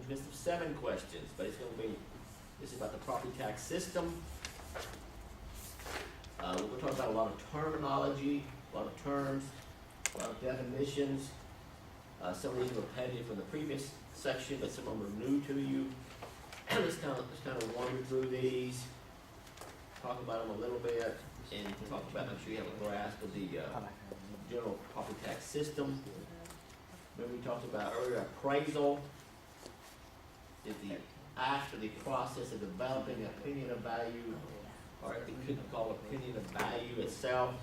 consists of 7 questions, but it's gonna be, this is about the property tax system. We're gonna talk about a lot of terminology, a lot of terms, a lot of definitions. Some of these are repetitive from the previous section, but some of them are new to you. Let's kind of wander through these, talk about them a little bit, and talk about, make sure you have a grasp of the general property tax system. Remember we talked about earlier, appraisal is the act or the process of developing opinion of value, or it could be called opinion of value itself.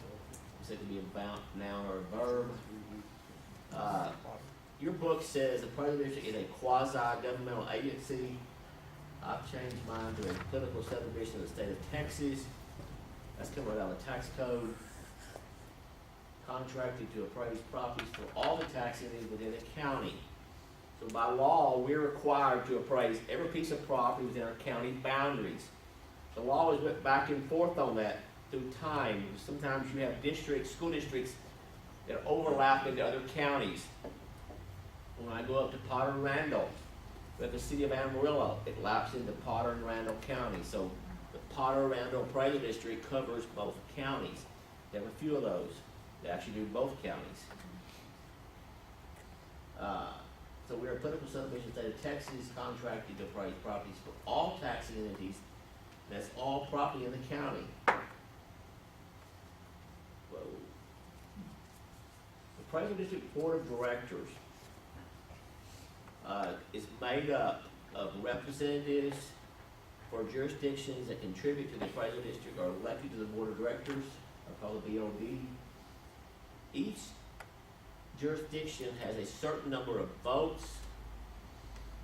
It could be a noun or a verb. Your book says the appraisal district is a quasi-governmental agency. I've changed mine to a political subdivision of the state of Texas. That's coming right out of the tax code. Contracted to appraise properties for all the tax entities within a county. So by law, we're required to appraise every piece of property within our county boundaries. The law has went back and forth on that through time. Sometimes you have districts, school districts, that overlap into other counties. When I go up to Potter and Randall, we have the city of Amarillo, it laps into Potter and Randall County. So the Potter and Randall Appraisal District covers both counties. There have a few of those that actually do both counties. So we're a political subdivision state of Texas, contracted to appraise properties for all taxing entities. That's all property in the county. Whoa. The Appraisal District Board of Directors is made up of representatives for jurisdictions that contribute to the appraisal district or elected to the board of directors, or called the BOD. Each jurisdiction has a certain number of votes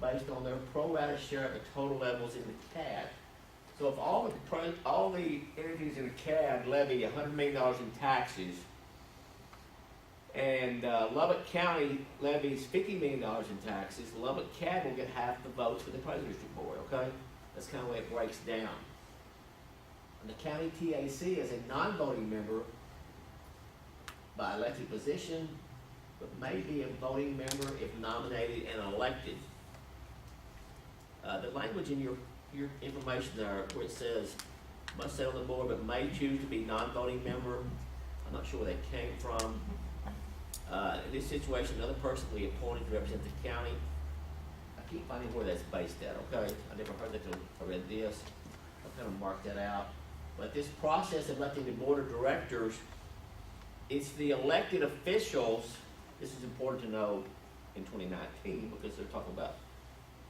based on their pro rata share of the total levels in the CAD. So if all the entities in the CAD levy $100 million in taxes, and Lubbock County levies $50 million in taxes, Lubbock CAD will get half the votes for the appraisal district board, okay? That's kind of the way it breaks down. And the county TAC is a non-voting member by elected position, but may be a voting member if nominated and elected. The language in your information there where it says must sit on the board but may choose to be non-voting member, I'm not sure where that came from. In this situation, another person will be appointed to represent the county. I keep finding where that's based at, okay? I never heard that till I read this. I'll kind of mark that out. But this process of electing the board of directors, it's the elected officials. This is important to know in 2019 because they're talking about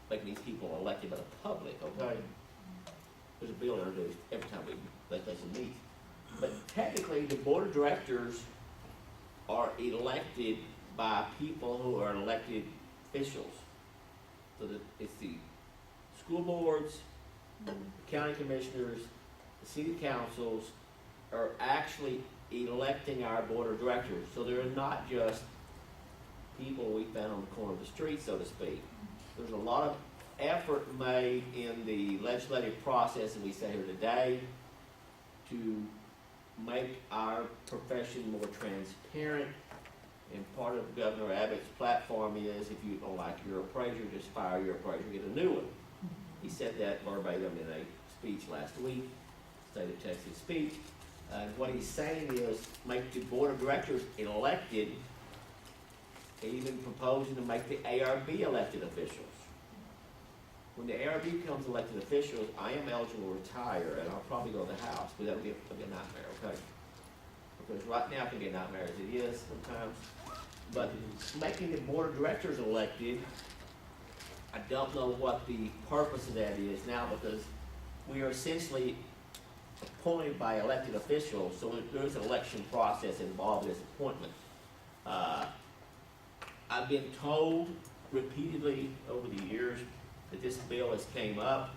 making these people elected by the public, okay? There's a bill introduced every time we meet. But technically, the board of directors are elected by people who are elected officials. So it's the school boards, the county commissioners, the city councils are actually electing our board of directors. So they're not just people we found on the corner of the street, so to speak. There's a lot of effort made in the legislative process, and we say here today, to make our profession more transparent. And part of Governor Abbott's platform is if you don't like your appraiser, just fire your appraiser, get a new one. He said that verbatim in a speech last week, State of Texas speech. And what he's saying is make the board of directors elected, even proposing to make the ARB elected officials. When the ARB becomes elected officials, I am eligible to retire, and I'll probably go to the House, but that'll be a nightmare, okay? Because right now it can be a nightmare as it is sometimes. But making the board of directors elected, I don't know what the purpose of that is now, because we are essentially appointed by elected officials, so there's an election process involved in this appointment. I've been told repeatedly over the years that this bill has came up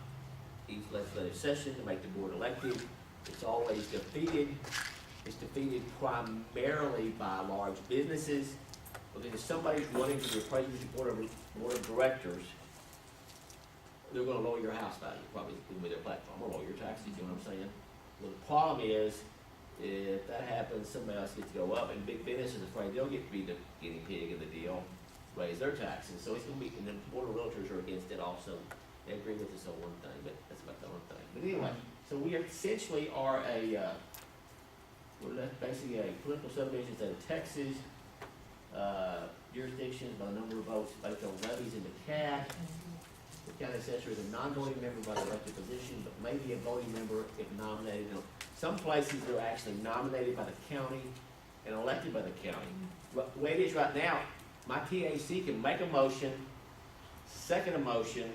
each legislative session to make the board elected. It's always defeated. It's defeated primarily by large businesses. Because if somebody's running for the appraisal board of directors, they're going to lower your house value, probably with their platform, or lower your taxes, you know what I'm saying? Well, the problem is, if that happens, somebody else gets to go up, and big business is afraid they'll get to be the guinea pig of the deal. raise their taxes, so it's gonna be, and the board of realtors are against it also. They agree with us on one thing, but that's about the only thing. But anyway, so we essentially are we're basically a political subdivision of Texas, jurisdictions by the number of votes based on levies in the CAT. The county assessor is a non-voting member by the elected position, but may be a voting member if nominated. Now, some places they're actually nominated by the county and elected by the county. The way it is right now, my TAC can make a motion, second a motion,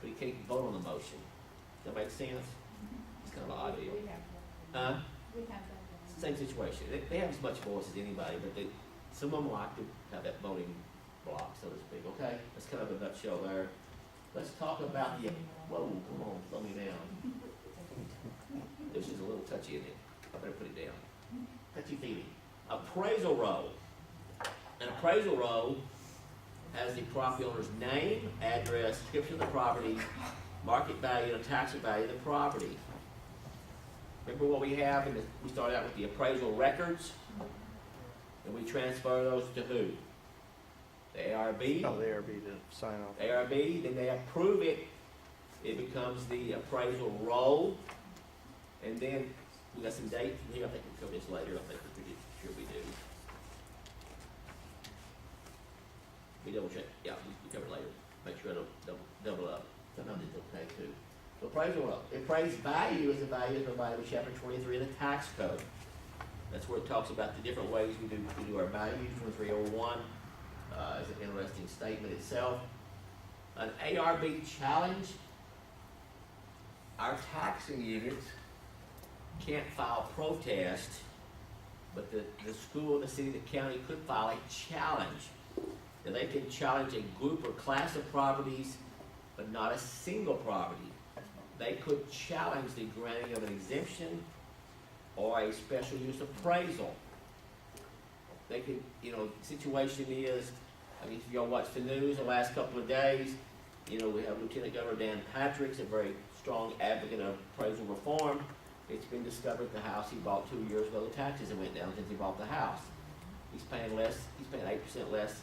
but he can't vote on the motion. Does that make sense? It's kind of an odd deal. We have that. Same situation. They have as much voice as anybody, but some of them like to have that voting block, so to speak. Okay, that's kind of a nutshell there. Let's talk about the. Whoa, come on, slow me down. This is a little touchy, isn't it? I better put it down. Touchy feely. Appraisal roll. An appraisal roll has the property owner's name, address, description of the property, market value, and tax value of the property. Remember what we have we started out with the appraisal records, and we transfer those to who? The ARB. Oh, the ARB to sign off. ARB, then they approve it, it becomes the appraisal roll, and then we got some dates in here, I think we'll cover this later, I think we're pretty sure we do. We double check, yeah, we cover it later, make sure I don't double up, sometimes it's okay too. So appraisal roll, appraised value is the value provided in chapter 23 of the tax code. That's where it talks about the different ways we do our values. 2301 is an interesting statement itself. An ARB challenge, our taxing units can't file protest, but the school, the city, the county could file a challenge. Now they can challenge a group or class of properties, but not a single property. They could challenge the granting of an exemption or a special use appraisal. They could, situation is, if y'all watched the news the last couple of days, we have Lieutenant Governor Dan Patrick's a very strong advocate of appraisal reform. It's been discovered the house he bought 2 years ago, the taxes have went down since he bought the house. He's paying 8% less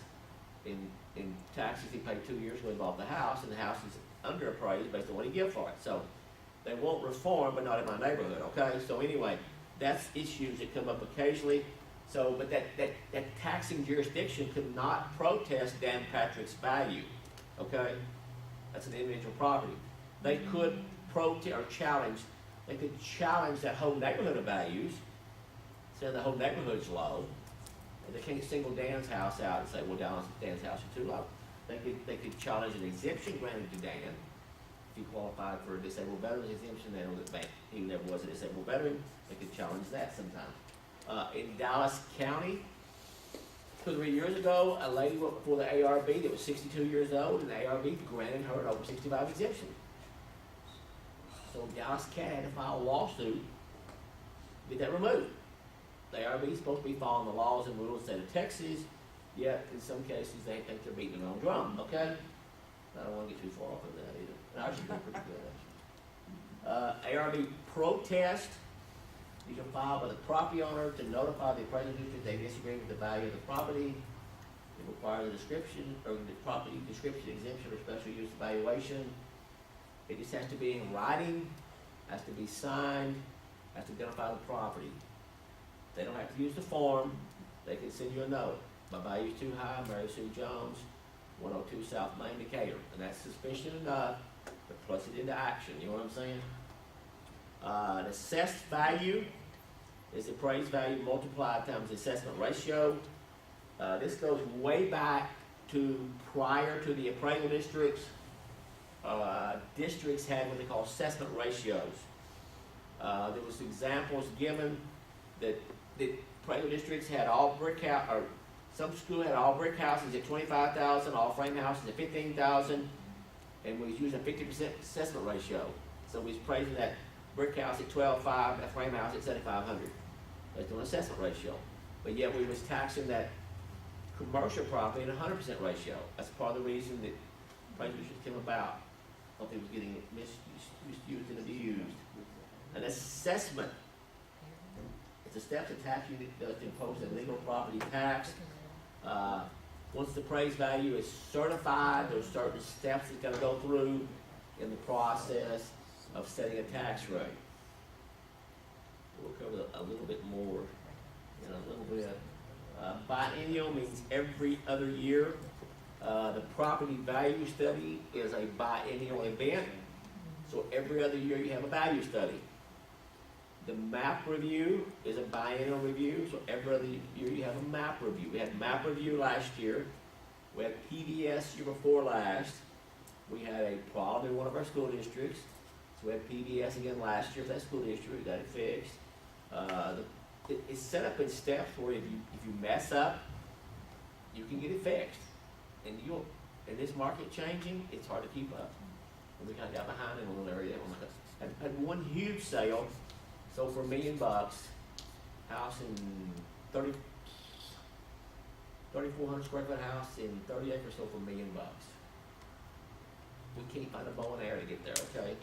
in taxes he paid 2 years ago he bought the house, and the house is underappraised based on what he gave for it. So they won't reform, but not in my neighborhood, okay? So anyway, that's issues that come up occasionally. So, but that taxing jurisdiction could not protest Dan Patrick's value, okay? That's an individual property. They could protest or challenge, they could challenge that whole neighborhood of values, say the whole neighborhood's low, and they can't single Dan's house out and say, well, Dan's house is too low. They could challenge an exemption granted to Dan. If he qualified for a disabled veterans exemption, they know that he never was a disabled veteran, they could challenge that sometime. In Dallas County, 2 or 3 years ago, a lady went before the ARB that was 62 years old, and the ARB granted her an over 65 exemption. So Dallas County had to file a lawsuit to get that removed. The ARB is supposed to be following the laws and rules of the state of Texas, yet in some cases they think they're beating their own drum, okay? I don't want to get too far off of that either. And ours is pretty good, actually. ARB protest, you can file by the property owner to notify the appraisal district they disagree with the value of the property. It requires a description, or the property description, exemption, or special use evaluation. It just has to be in writing, has to be signed, has to identify the property. They don't have to use the form, they can send you a note. My value's too high, Mary Sue Jones, 102 South Main, Decatur. And that's sufficient enough to plus it into action, you know what I'm saying? The assessed value is the appraised value multiplied times the assessment ratio. This goes way back to prior to the appraisal districts. Districts had what they call assessment ratios. There was examples given that appraisal districts had all brick house, or some school had all brick houses at $25,000, all frame houses at $15,000, and we was using a 50% assessment ratio. So we was appraising that brick house at $12,500, that frame house at $7,500. Based on assessment ratio. But yet we was taxing that commercial property at 100% ratio. That's part of the reason that appraisal districts came about. I think it was getting misused and abused. An assessment, it's a step the tax unit does to impose a legal property tax. Once the appraised value is certified, there's certain steps it's gotta go through in the process of setting a tax rate. We'll cover a little bit more in a little bit. Biennial means every other year. The property value study is a biennial event, so every other year you have a value study. The map review is a biennial review, so every other year you have a map review. We had map review last year. We had PBS year before last. We had a problem in one of our school districts, so we had PBS again last year for that school district. We got it fixed. It's set up in steps where if you mess up, you can get it fixed. And in this market changing, it's hard to keep up. And we kind of got behind in a little area. Had one huge sale, sold for $1 million, house in 3,400 square foot house in 30 acres, sold for $1 million. We can't find a bow and arrow to get there, okay?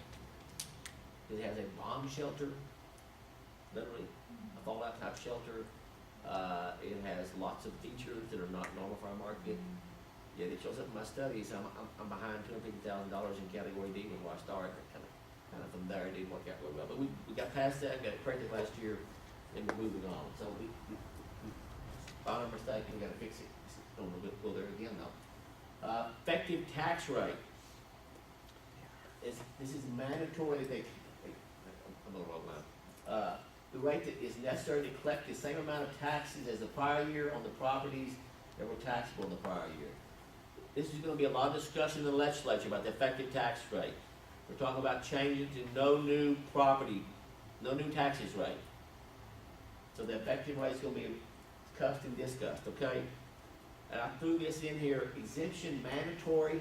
It has a bomb shelter, literally a fallout type shelter. It has lots of features that are not normal for our market. Yet it shows up in my studies. I'm behind $250,000 in category D before I started. Kind of from there, it didn't work out really well. But we got past that, got it corrected last year, and we're moving on. So we found our mistake, and we got to fix it. Don't want to go there again though. Effective tax rate. This is mandatory. I'm a little wrong line. The rate that is necessary to collect the same amount of taxes as the prior year on the properties that were taxable in the prior year. This is going to be a lot of discussion in the legislature about the effective tax rate. We're talking about changing to no new property, no new taxes rate. So the effective rate is going to be discussed and discussed, okay? And I threw this in here, exemption mandatory.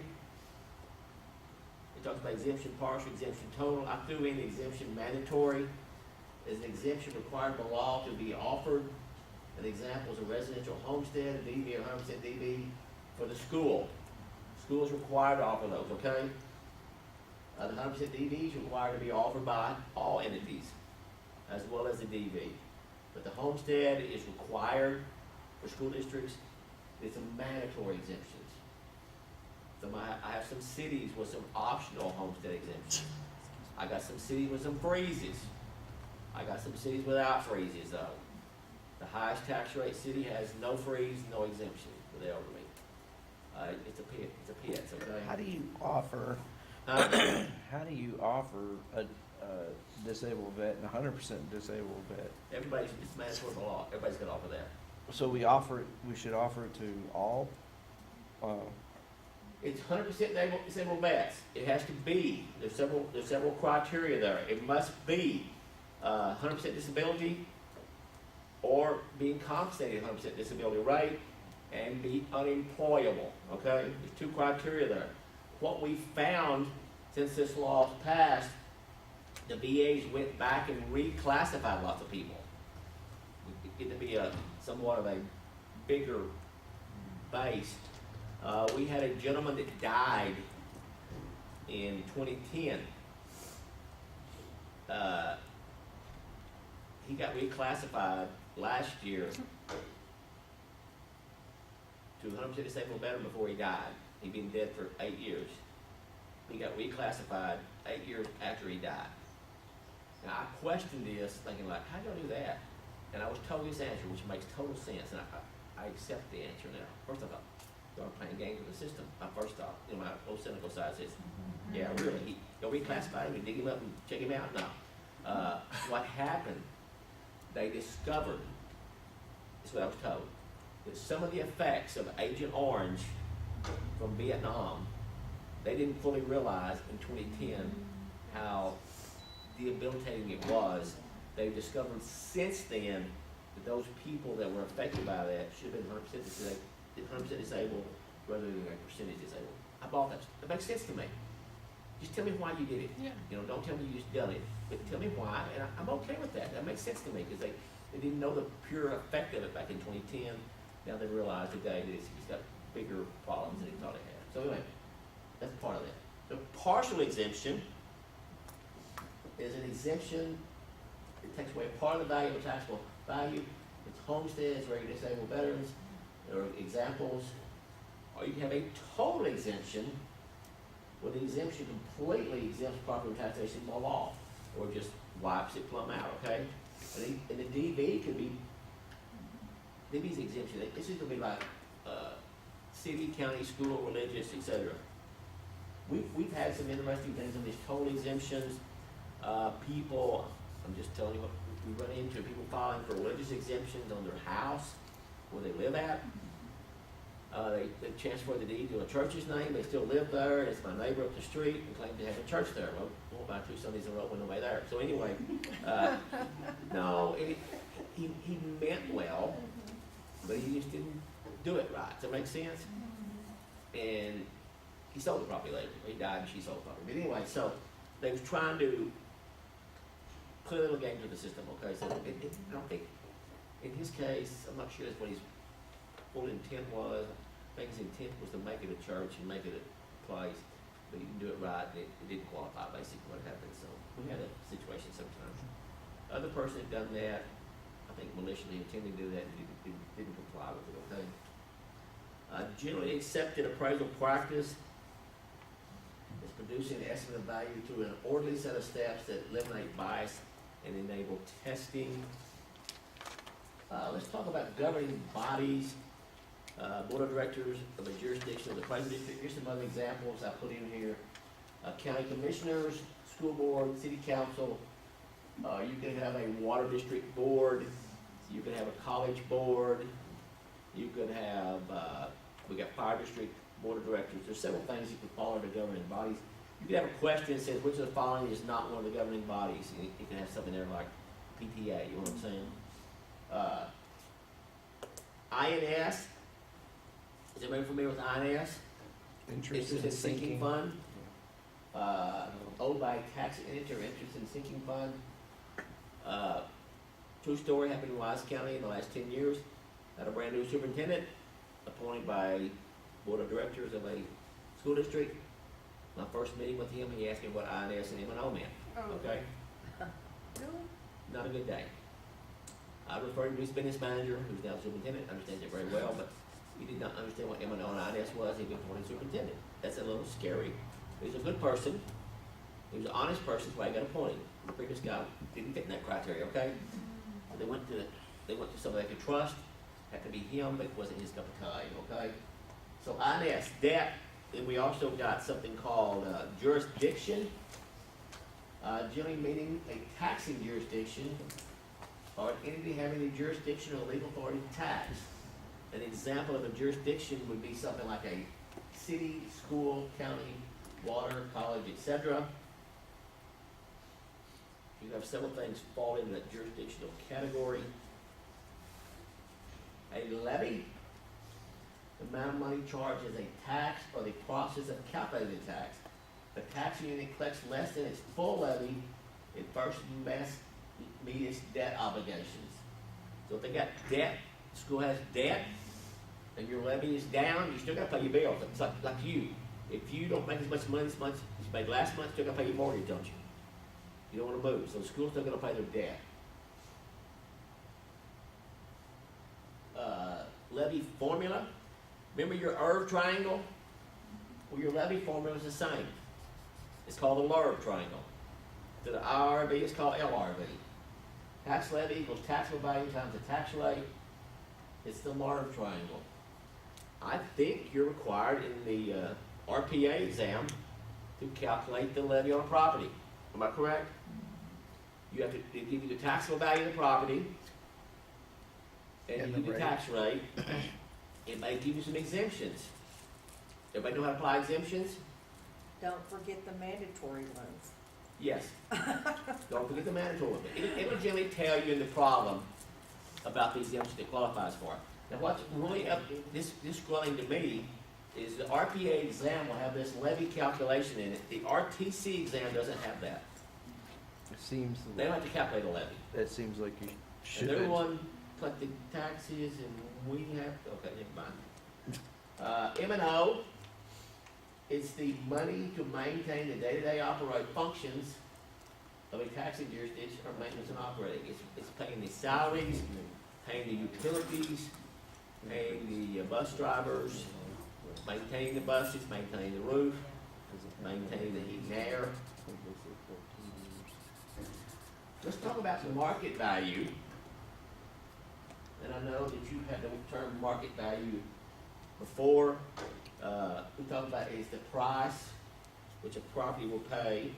It talks about exemption partial, exemption total. I threw in exemption mandatory. Is an exemption required by law to be offered. An example is a residential homestead, a DV, 100% DV for the school. School is required to offer those, okay? The 100% DV is required to be offered by all entities, as well as the DV. But the homestead is required for school districts. It's a mandatory exemptions. So I have some cities with some optional homestead exemptions. I got some cities with some freezes. I got some cities without freezes though. The highest tax rate city has no freeze, no exemption for the elderly. It's a pit, okay? How do you offer, Uh, how do you offer a disabled vet and a 100% disabled vet? Everybody's, it's mandatory by law, everybody's gonna offer that. So we should offer it to all? It's 100% disabled vets. It has to be, there's several criteria there. It must be 100% disability or being compensated 100% disability rate and be unemployable, okay? There's two criteria there. What we found since this law was passed, the VAs went back and reclassified lots of people. It to be somewhat of a bigger base. We had a gentleman that died in 2010. He got reclassified last year to 100% disabled veteran before he died. He'd been dead for 8 years. He got reclassified 8 years after he died. Now I questioned this, thinking like, how do I do that? And I was told this answer, which makes total sense, and I accept the answer now. First I thought, y'all are playing games with the system. My first thought, my old cynical side says, yeah, really, y'all reclassify him and dig him up and check him out? No. What happened, they discovered, this is what I was told, that some of the effects of Agent Orange from Vietnam, they didn't fully realize in 2010 how debilitating it was. They've discovered since then that those people that were affected by that should have been 100% disabled rather than a percentage disabled. I bought that. That makes sense to me. Just tell me why you did it. Yeah. You know, don't tell me you just done it, but tell me why, and I'm okay with that. That makes sense to me because they didn't know the pure effect of it back in 2010. Now they realize today that he's got bigger problems than he thought he had. So anyway, that's part of that. The partial exemption is an exemption. It takes away a part of the value of taxable value. It's homesteads, regular disabled veterans. There are examples. or you can have a total exemption, where the exemption completely exempts property taxation by law, or just wipes it plumb out, okay? And the DV could be, DV's exemption, this is gonna be like, city, county, school, religious, et cetera. We've had some interesting things on these total exemptions, people, I'm just telling you what we run into, people filing for religious exemptions on their house, where they live at. They transfer the deed to a church's name, they still live there, and it's my neighbor up the street, and claim to have a church there. Well, about 2 Sundays in a row when nobody there. So anyway, no, he meant well, but he just didn't do it right. Does that make sense? And he sold the property later. He died and she sold the property. But anyway, so they was trying to play a little game to the system, okay? So I don't think, in his case, I'm not sure that's what his full intent was. I think his intent was to make it a church and make it a place, but he didn't do it right, and it didn't qualify, basically, what happened. So we had a situation sometimes. Other person had done that, I think maliciously intended to do that, and didn't comply with it, okay? Generally accepted appraisal practice is producing an estimate of value through an orderly set of steps that eliminate bias and enable testing. Let's talk about governing bodies, board of directors of a jurisdiction of the appraisal district. Here's some other examples I put in here. County commissioners, school board, city council. You can have a water district board. You can have a college board. You could have, we got fire district board of directors. There's several things you can fall under governing bodies. You could have a question that says, which of the following is not one of the governing bodies? And you can have something there like PTA, you know what I'm saying? INS, is everybody familiar with INS? Interest Interest in sinking. fund. Owed by tax interest or interest in sinking fund. True story, happened in Wise County in the last 10 years. Had a brand new superintendent appointed by board of directors of a school district. My first meeting with him, he asked me what INS and M&O meant, okay? Really? Not a good day. I referred to his business manager, who's now superintendent, understands it very well, but he did not understand what M&O and INS was. He was appointed superintendent. That's a little scary. He's a good person. He was an honest person, that's why he got appointed. The previous guy didn't fit in that criteria, okay? So they went to somebody they could trust. Had to be him, but it wasn't his cup of tea, okay? So INS, debt, and we also got something called jurisdiction. Generally meaning a taxing jurisdiction or an entity having the jurisdiction or legal authority to tax. An example of a jurisdiction would be something like a city, school, county, water, college, etc. You have several things fall into that jurisdictional category. A levy, the amount of money charged as a tax or the process of calculating the tax. The tax unit collects less than its full levy, it first must meet its debt obligations. So if they got debt, the school has debt, and your levy is down, you still gotta pay your bills. It's like you. If you don't make as much money this month as you made last month, you still gotta pay your mortgage, don't you? You don't wanna move, so the school's still gonna pay their debt. Levy formula. Remember your ERV triangle? Well, your levy formula is the same. It's called the LERV triangle. To the IRV, it's called LRV. Tax levy equals taxable value times the tax rate. It's the LERV triangle. I think you're required in the RPA exam to calculate the levy on a property. Am I correct? You have to give you the taxable value of the property, and And you the give the rate. tax rate. It may give you some exemptions. Everybody know how to apply exemptions? Don't forget the mandatory ones. Yes. Don't forget the mandatory one. It'll generally tell you in the problem about the exemption it qualifies for. Now what's really this scrolling to me is the RPA exam will have this levy calculation in it. The RTC exam doesn't have that. It seems, They don't have to calculate a levy. it seems like you should. And everyone collected taxes and we have, okay, never mind. M&O is the money to maintain the day-to-day operate functions of a taxing jurisdiction or maintenance and operating. It's paying the salaries, paying the utilities, paying the bus drivers, maintaining the buses, maintaining the roof, maintaining the heat and air. Let's talk about the market value. And I know that you had the term market value before. We talked about is the price which a property will pay,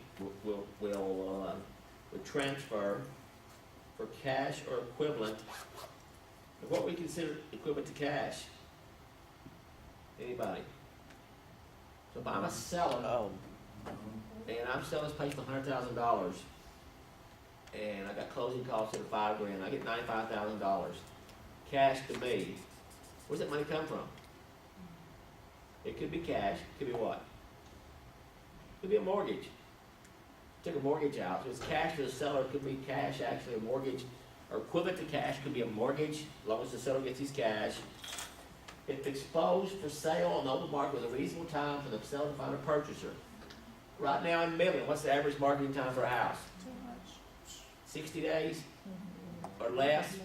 will transfer for cash or equivalent. And what we consider equivalent to cash? Anybody? So if I'm a seller, Oh, and I'm selling this place for $100,000, and I got closing costs at $5,000, I get $95,000. Cash to me, where's that money come from? It could be cash, it could be what? It could be a mortgage. Took a mortgage out, so it's cash to the seller, it could be cash, actually a mortgage, or equivalent to cash, could be a mortgage, as long as the seller gets his cash. If exposed for sale on the open market with a reasonable time for the seller to find a purchaser. Right now in Midland, what's the average marketing time for a house? Too much. 60 days or less?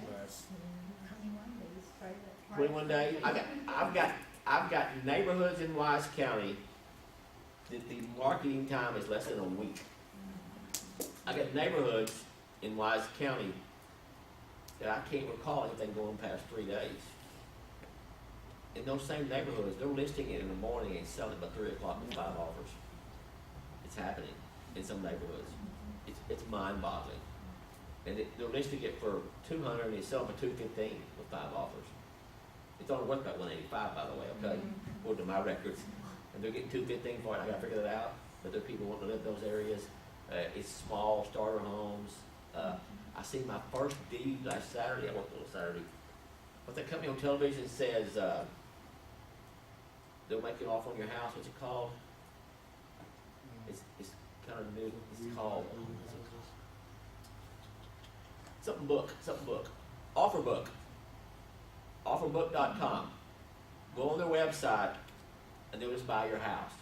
21 days. I've got neighborhoods in Wise County that the marketing time is less than a week. I got neighborhoods in Wise County that I can't recall anything going past 3 days. In those same neighborhoods, they're listing it in the morning and selling it by 3 o'clock with 5 offers. It's happening in some neighborhoods. It's mind-boggling. And they're listing it for 200 and they sell it for 215 with 5 offers. It's only worth about 185, by the way, okay? According to my records. And they're getting 215 for it, I gotta figure that out. But there are people wanting to live in those areas. It's small starter homes. I seen my first deed last Saturday, I worked a little Saturday. But that company on television says, they'll make an offer on your house, what's it called? It's kind of new, it's called, something book, offer book. Offerbook.com. Go on their website and they'll just buy your house.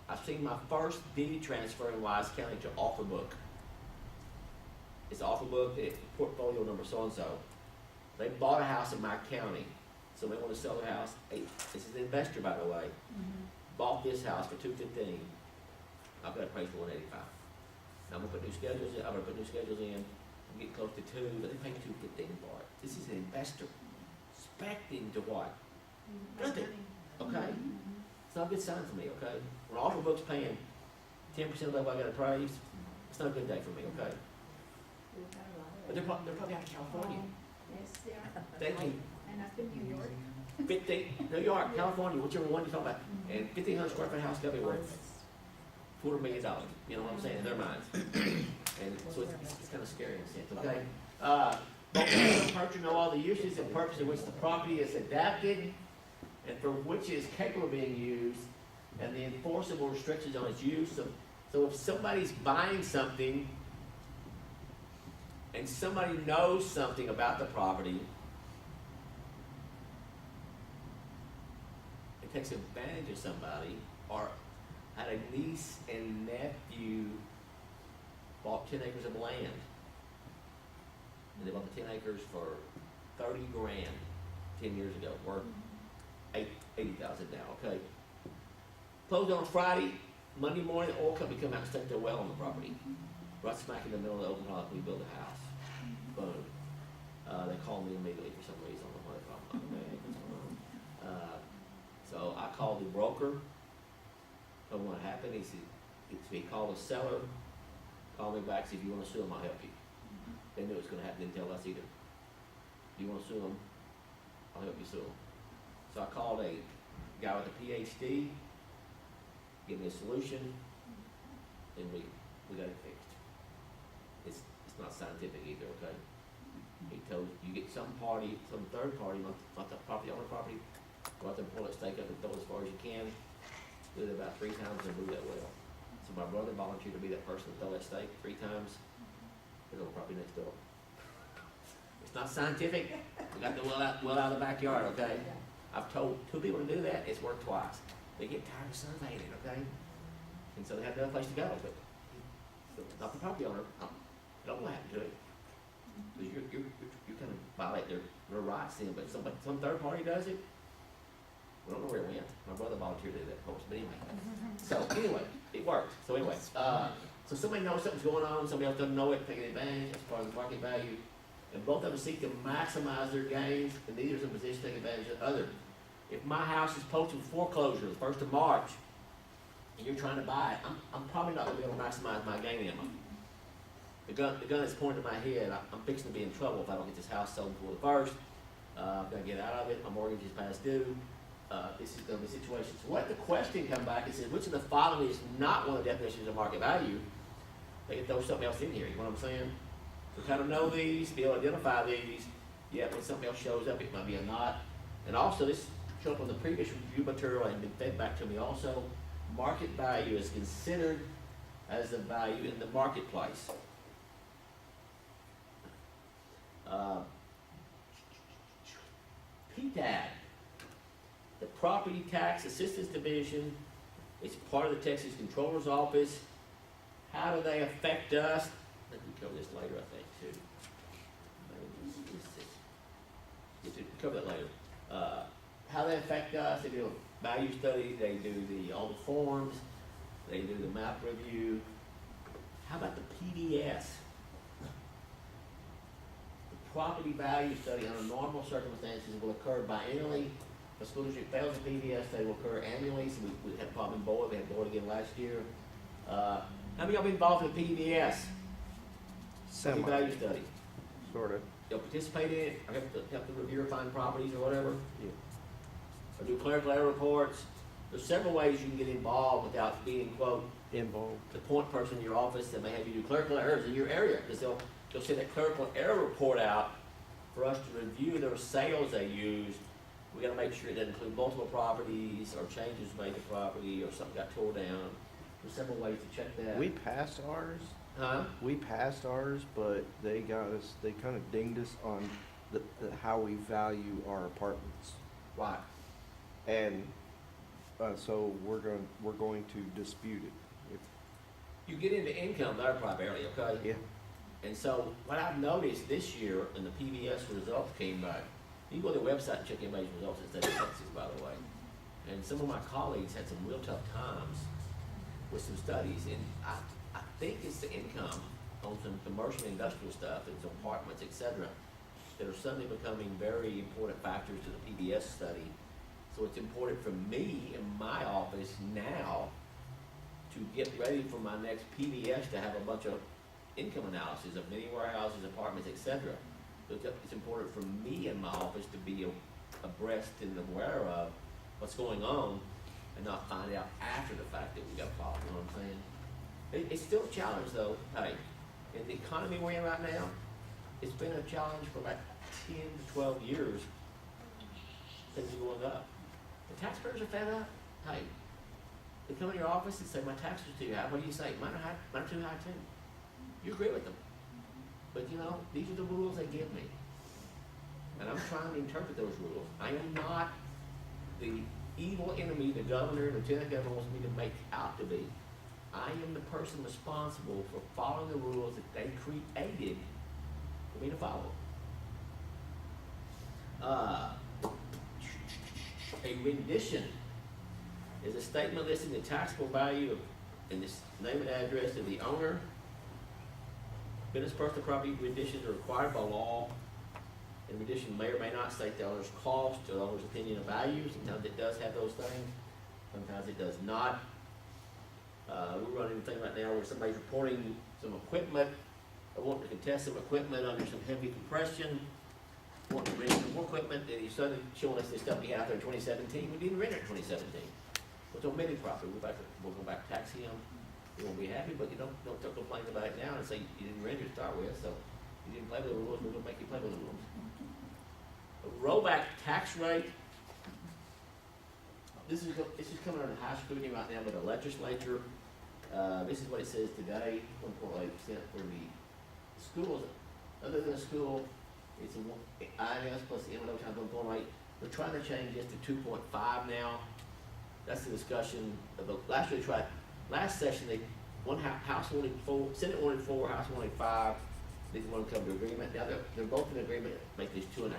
I've seen my first deed transfer in Wise County to Offerbook. It's Offerbook, it's portfolio number so-and-so. They bought a house in my county, so they want to sell their house. Hey, this is an investor, by the way. Bought this house for $215. I've got it priced for $185. Now I'm gonna put new schedules in. I'm getting close to $2, but they're paying $215 for it. This is an investor. Expecting to what? Nothing. Okay? It's not a good sign for me, okay? When Offerbook's paying 10% of what I got appraised, it's not a good day for me, okay? But they're probably out of California. Yes, they are. Thinking And up in New York. 15, New York, California, whichever one you're talking about, and 1,500 square foot house gotta be worth $250,000. You know what I'm saying? In their minds. And so it's kind of scary in a sense, okay? Purchase know all the uses and purposes in which the property is adapted and for which it is capable of being used and the enforceable restrictions on its use. So if somebody's buying something and somebody knows something about the property, it takes advantage of somebody, or had a niece and nephew bought 10 acres of land. And they bought the 10 acres for $30,000 10 years ago, worth $80,000 now, okay? Closed on Friday, Monday morning, the oil company come out and stake their well on the property. Right smack in the middle of the open lot, we build a house. Boom. They called me immediately for some reason, I don't know what they called me. So I called the broker, told him what happened. He said, he called the seller, called me back, said, if you wanna sue him, I'll help you. They knew it was gonna happen, didn't tell us either. Do you wanna sue him? I'll help you sue him. So I called a guy with a PhD, gave me a solution, and we got it fixed. It's not scientific either, okay? He told you get some third party, not the property owner property, go out there and pull that stake up and throw it as far as you can. Do it about 3 times and move that well. So my brother volunteered to be that person to throw that stake 3 times. There's no property next door. It's not scientific. We got the well out of the backyard, okay? I've told 2 people to do that, it's worked twice. They get tired of surveying it, okay? And so they have no place to go, but not the property owner. I don't know what happened to it. Because you kind of violate their rights then, but some third party does it, I don't know where it went. My brother volunteered to do that post, but anyway. So anyway, it worked. So anyway, so somebody knows something's going on, somebody else doesn't know it, taking advantage, that's part of the market value. And both of them seek to maximize their gains, and neither is in a position to take advantage of the other. If my house is posted for foreclosure the 1st of March, and you're trying to buy it, I'm probably not gonna be able to maximize my gain in it. The gun is pointed to my head. I'm fixing to be in trouble if I don't get this house sold before the 1st. I'm gonna get out of it. My mortgage is past due. This is gonna be a situation. So what the question come back and says, which of the following is not one of the definitions of market value? They can throw something else in here. You know what I'm saying? So kind of know these, be able to identify these. Yet when something else shows up, it might be a not. And also, this showed up on the previous review material and been fed back to me also. Market value is considered as the value in the marketplace. PTAB, the Property Tax Assistance Division, it's part of the Texas Controller's Office. How do they affect us? Let me cover this later, I think, too. Get to cover that later. How they affect us, they do a value study, they do all the forms, they do the map review. How about the PDS? Property value study under normal circumstances will occur biannually. If a school district fails a PBS, they will occur annually. So we had a problem in Boyd, we had Boyd again last year. How many of y'all been involved in the PBS? Property value study. Sort of. Y'all participate in it, or help the reviewer find properties or whatever? Yeah. Or do clerical error reports? There's several ways you can get involved without being, quote, Involved. the point person in your office that may have you do clerical errors in your area, because they'll send a clerical error report out for us to review their sales they use. We gotta make sure it doesn't include multiple properties or changes made to property or something got tore down. There's several ways to check that. We passed ours. Huh? We passed ours, but they got us, they kind of dinged us on the how we value our apartments. Why? And, so we're going to dispute it. You get into income there primarily, okay? Yeah. And so what I've noticed this year, and the PBS results came back, you go to the website and check everybody's results in the state of Texas, by the way. And some of my colleagues had some real tough times with some studies, and I think it's the income on some commercial and industrial stuff and some apartments, et cetera, that are suddenly becoming very important factors to the PBS study. So it's important for me in my office now to get ready for my next PBS to have a bunch of income analysis of many warehouses, apartments, et cetera. So it's important for me in my office to be abreast and aware of what's going on and not find out after the fact that we got a problem, you know what I'm saying? It's still a challenge though, hey, in the economy we're in right now, it's been a challenge for about 10 to 12 years. Things are going up. The taxpayers are fed up, hey, they come in your office and say, my taxes are too high, what do you say? Mine are too high too. You agree with them. But you know, these are the rules they give me. And I'm trying to interpret those rules. I am not the evil enemy the governor and lieutenant governor wants me to make out to be. I am the person responsible for following the rules that they created for me to follow. A rendition is a statement listing the taxable value of, and the name and address of the owner. Business personal property renditions are required by law. And rendition may or may not state the owner's cost or the owner's opinion of value. Sometimes it does have those things. Sometimes it does not. We're running a thing right now where somebody's reporting some equipment, or wanting to contest some equipment under some heavy compression, wanting to rent some more equipment, and he's suddenly showing us this stuff he had out there in 2017. We didn't rent it in 2017. What's omitted property? We'll go back to tax him. You won't be happy, but you don't start complaining about it now and say you didn't rent it to start with, so you didn't play with the rules, we're gonna make you play with the rules. A rollback tax rate. This is coming under high scrutiny right now by the legislature. This is what it says today, 1.8% for the schools. Other than the school, it's INS plus the M&O times 1.8. They're trying to change this to 2.5 now. That's the discussion of the, last session, House wanted 4, Senate wanted 4, House wanted 5. They didn't want to come to agreement. Now they're both in agreement to make this 2.5%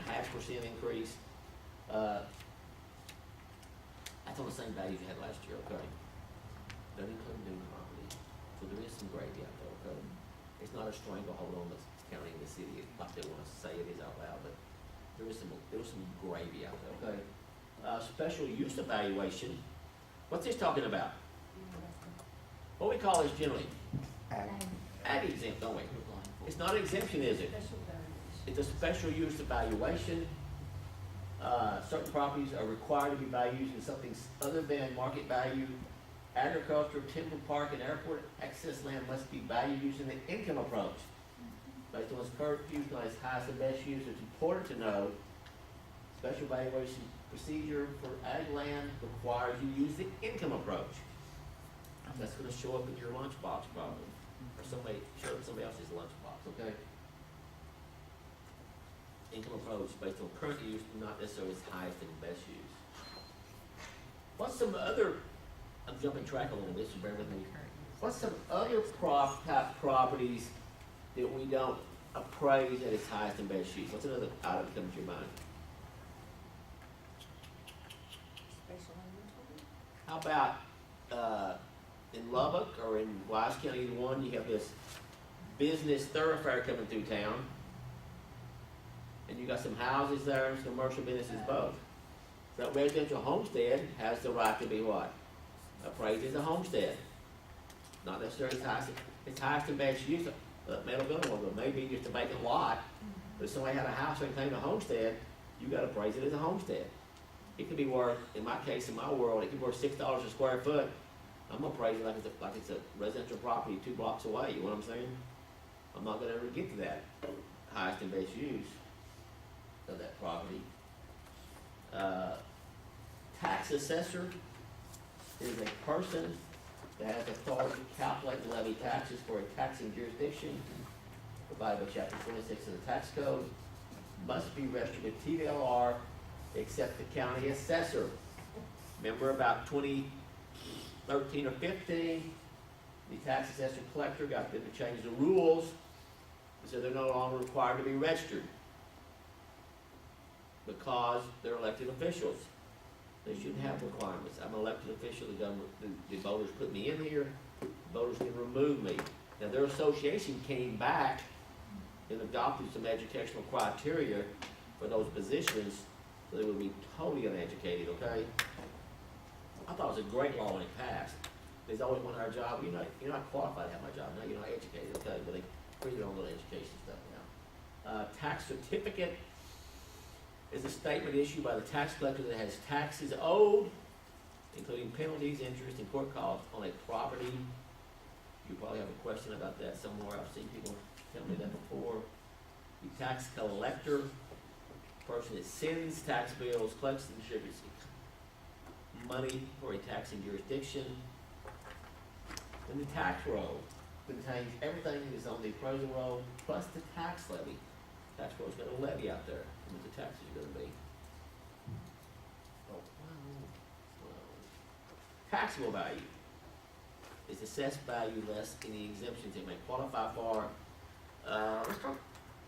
increase. That's on the same value you had last year, okay? Doesn't include new property, so there is some gravy out there, okay? It's not a stranglehold on the county and the city, like they wanna say it is out loud, but there was some gravy out there, okay? Special use evaluation, what's this talking about? What we call this generally? Ag exempt, don't we? It's not exemption, is it? Special values. It's a special use evaluation. Certain properties are required to be valued using something other than market value. Agriculture, timber park, and airport access land must be valued using the income approach. Based on its current use, not its highest and best use, it's important to know, special valuation procedure for ag land requires you use the income approach. That's gonna show up in your lunchbox probably, or show up in somebody else's lunchbox, okay? Income approach based on current use, not necessarily its highest and best use. What's some other, I'm jumping track a little bit, so bear with me. What's some other type properties that we don't appraise at its highest and best use? What's another item that comes to your mind? Special inventory? How about, in Lubbock or in Wise County, either one, you have this business thoroughfare coming through town. And you got some houses there, and some commercial businesses both. That residential homestead has the right to be what? Appraised as a homestead. Not necessarily its highest and best use, metal gun one, but maybe just a vacant lot. But if somebody had a house and claimed a homestead, you gotta appraise it as a homestead. It could be worth, in my case, in my world, it could be worth $6 a square foot. I'm gonna appraise it like it's a residential property 2 blocks away, you know what I'm saying? I'm not gonna ever get to that highest and best use of that property. Tax assessor is a person that has authority to calculate and levy taxes for a taxing jurisdiction provided by chapter 26 of the tax code, must be registered with TDLR except the county assessor. Remember about 2013 or 15, the tax assessor collector got them to change the rules, so they're no longer required to be registered because they're elected officials. They shouldn't have requirements. I'm an elected official, the government, the voters put me in here, voters can remove me. Now, their association came back and adopted some educational criteria for those positions, so they would be totally uneducated, okay? I thought it was a great law when it passed. There's always one our job, you're not qualified to have my job, no, you're not educated, okay, but they bring their own little education stuff now. Tax certificate is a statement issued by the tax collector that has taxes owed, including penalties, interest, and court costs on a property. You probably have a question about that somewhere. I've seen people tell me that before. The tax collector, person that sends tax bills, collects and distributes money for a taxing jurisdiction. And the tax roll contains everything that is on the appraisal roll plus the tax levy. Tax roll is gonna levy out there, what the taxes are gonna be. Oh, wow. Taxable value is assessed value less any exemptions it may qualify for.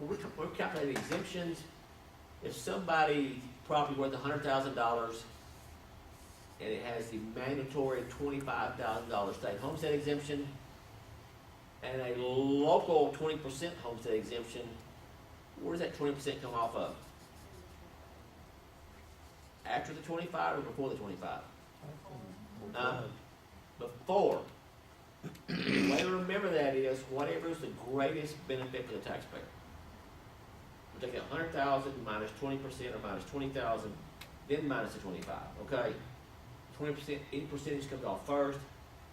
We're calculating exemptions. If somebody property worth $100,000 and it has the mandatory $25,000 state homestead exemption and a local 20% homestead exemption, where does that 20% come off of? After the 25 or before the 25? Before. The way to remember that is whatever is the greatest benefit for the taxpayer. We'll take 100,000 minus 20% or minus 20,000, then minus the 25, okay? 20%, any percentage comes off first.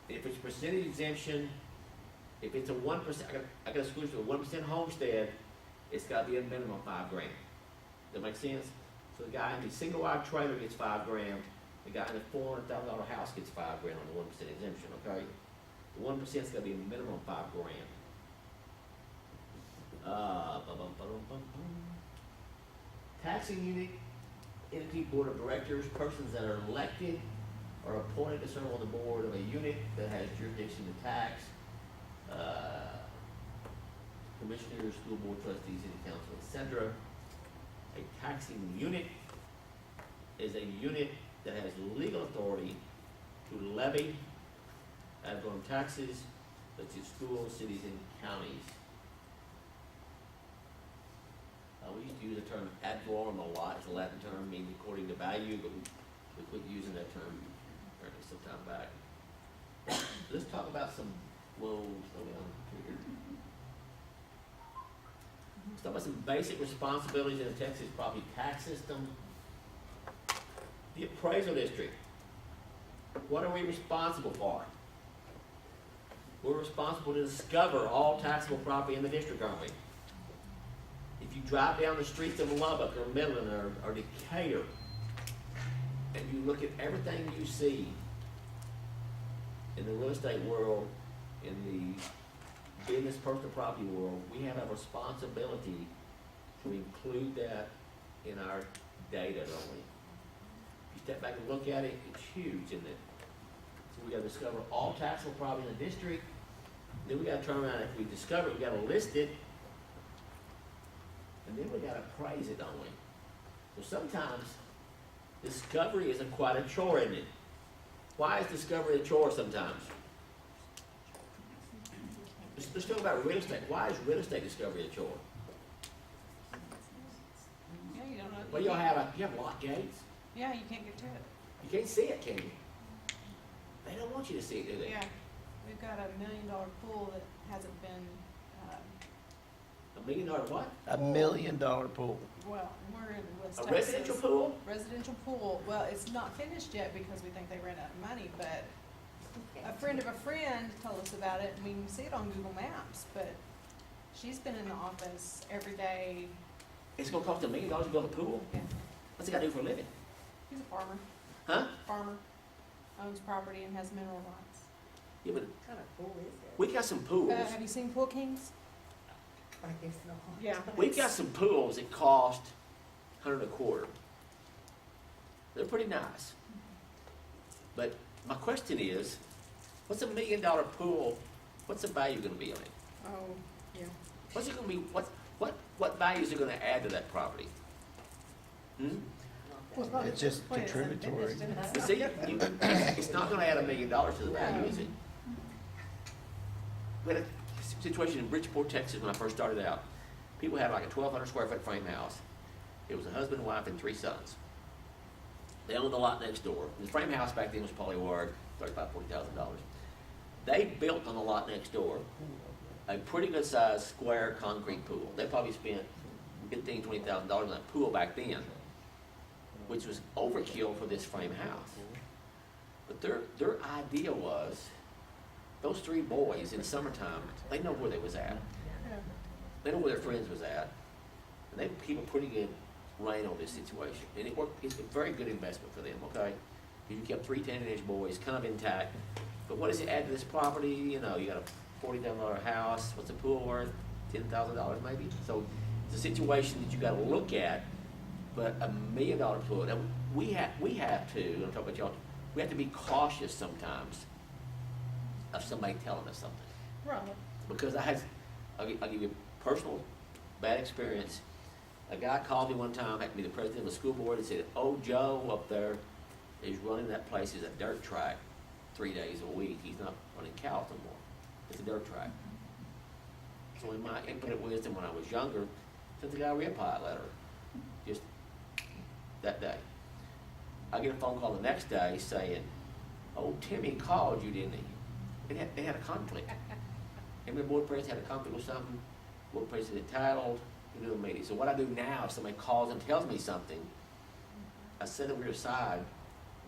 If it's percentage exemption, if it's a 1%, I got exclusion of a 1% homestead, it's gotta be a minimum of $5 grand. Does that make sense? So the guy in the single wide trailer gets $5 grand, the guy in the $400,000 house gets $5 grand on the 1% exemption, okay? The 1%'s gotta be a minimum of $5 grand. Taxing unit, entity board of directors, persons that are elected or appointed to serve on the board of a unit that has jurisdiction to tax. Commissioners, school board trustees, city council, etc. A taxing unit is a unit that has legal authority to levy ad valorem taxes, such as schools, cities, and counties. We used to use the term ad valorem a lot, it's a Latin term, meaning according to value, but we quit using that term apparently some time back. Let's talk about some, whoa, slow down here. Let's talk about some basic responsibilities in the Texas property tax system. The appraisal district. What are we responsible for? We're responsible to discover all taxable property in the district, aren't we? If you drive down the streets of Lubbock or Midland or Decatur, and you look at everything you see in the real estate world, in the business personal property world, we have a responsibility to include that in our data, don't we? If you step back and look at it, it's huge, isn't it? So we gotta discover all taxable property in the district, then we gotta turn around, if we discover it, we gotta list it, and then we gotta appraise it, don't we? So sometimes discovery isn't quite a chore, isn't it? Why is discovery a chore sometimes? Let's talk about real estate. Why is real estate discovery a chore? Yeah, you don't know. Well, you have lock gates. Yeah, you can't get to it. You can't see it, can you? They don't want you to see it, do they? Yeah, we've got $1 million pool that hasn't been, $1 million what? $1 million pool. well, we're in West A Texas. residential pool? Residential pool, well, it's not finished yet because we think they ran out of money, but a friend of a friend told us about it, and we can see it on Google Maps, but she's been in the office every day. It's gonna cost $1 million to build a pool? Yeah. What's it gotta do for a living? He's a farmer, Huh? owns property and has mineral rights. Yeah, but What kind of pool is it? we got some pools. Have you seen Pool Kings? I guess not. Yeah. We've got some pools that cost $100 a quarter. They're pretty nice. But my question is, what's $1 million pool, what's the value gonna be on it? Oh, yeah. What's it gonna be, what values are gonna add to that property? Hmm? It's just Wait, it's contributory. unfinished, You isn't see, it? it's not gonna add $1 million to the value, is it? We had a situation in Bridgeport, Texas, when I first started out. People had like a 1,200 square foot frame house. It was a husband, wife, and 3 sons. They owned the lot next door. The frame house back then was probably worth $35,000, $40,000. They built on the lot next door a pretty good sized square concrete pool. They probably spent $15,000, $20,000 on that pool back then, which was overkill for this frame house. But their idea was, those 3 boys in the summertime, they know where they was at. Yeah. They know where their friends was at. And they keep a pretty good rein on this situation. And it worked, it's a very good investment for them, okay? You kept 3 10-inch boys kind of intact. But what does it add to this property? You know, you got a $40,000 house. What's the pool worth? $10,000 maybe? So it's a situation that you gotta look at. But $1 million pool, now we have to, I'm talking about y'all, we have to be cautious sometimes of somebody telling us something. Right. Because I'll give you a personal bad experience. A guy called me one time, had to be the president of the school board, and said, "Oh, Joe up there is running that place as a dirt track 3 days a week. He's not running cows no more. It's a dirt track." So in my infinite wisdom when I was younger, sent the guy a reapply letter, just that day. I get a phone call the next day saying, "Oh, Timmy called you, didn't he?" They had a conflict. Him and the board president had a conflict with something. Board president entitled, we do a meeting. So what I do now, if somebody calls and tells me something, I set it aside,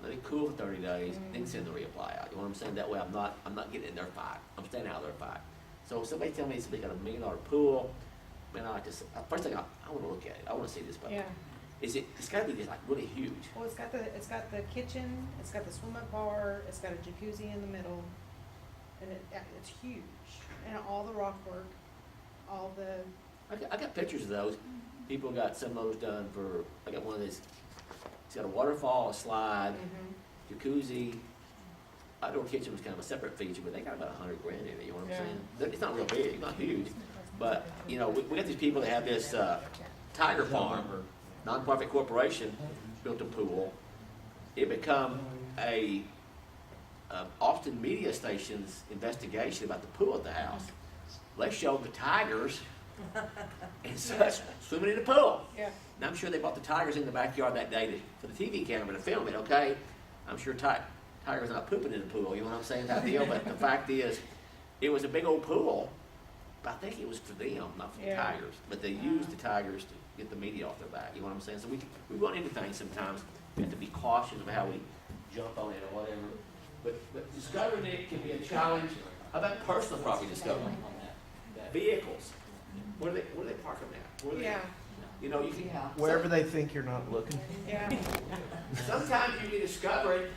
let it cool for 30 days, then send the reapply out. You know what I'm saying? That way I'm not getting in their fight. I'm staying out of their fight. So if somebody tell me they got $1 million pool, man, I like to, first thing I wanna look at it. I wanna see this place. Yeah. It's gotta be just like really huge. Well, it's got the kitchen, it's got the swim-up bar, it's got a jacuzzi in the middle, and it's huge. And all the rock work, all the, I got pictures of those. People got some of those done for, I got one of these, it's got a waterfall, a slide, jacuzzi. Outdoor kitchen was kind of a separate feature, but they got about $100,000 in it, you know what I'm Yeah. saying? It's not real big, not huge, but, you know, we got these people that have this, Tiger Farm, nonprofit corporation, built a pool. it become a Austin media station's investigation about the pool at the house. They showed the tigers and such swimming in the pool. Yeah. And I'm sure they brought the tigers in the backyard that day for the TV camera to film it, okay? I'm sure tigers not pooping in the pool, you know what I'm saying, that deal, but the fact is, it was a big old pool, but I think it was for them, not for the Yeah. tigers. But they used the tigers to get the media off their back, you know what I'm saying? So we run into things sometimes, we have to be cautious of how we jump on it or whatever. But discovering it can be a challenge. How about personal property discovery? Vehicles, where do they park them at? Where do they- Yeah, You know, you can, Yeah. Wherever they think you're not looking. yeah, sometimes you can discover it,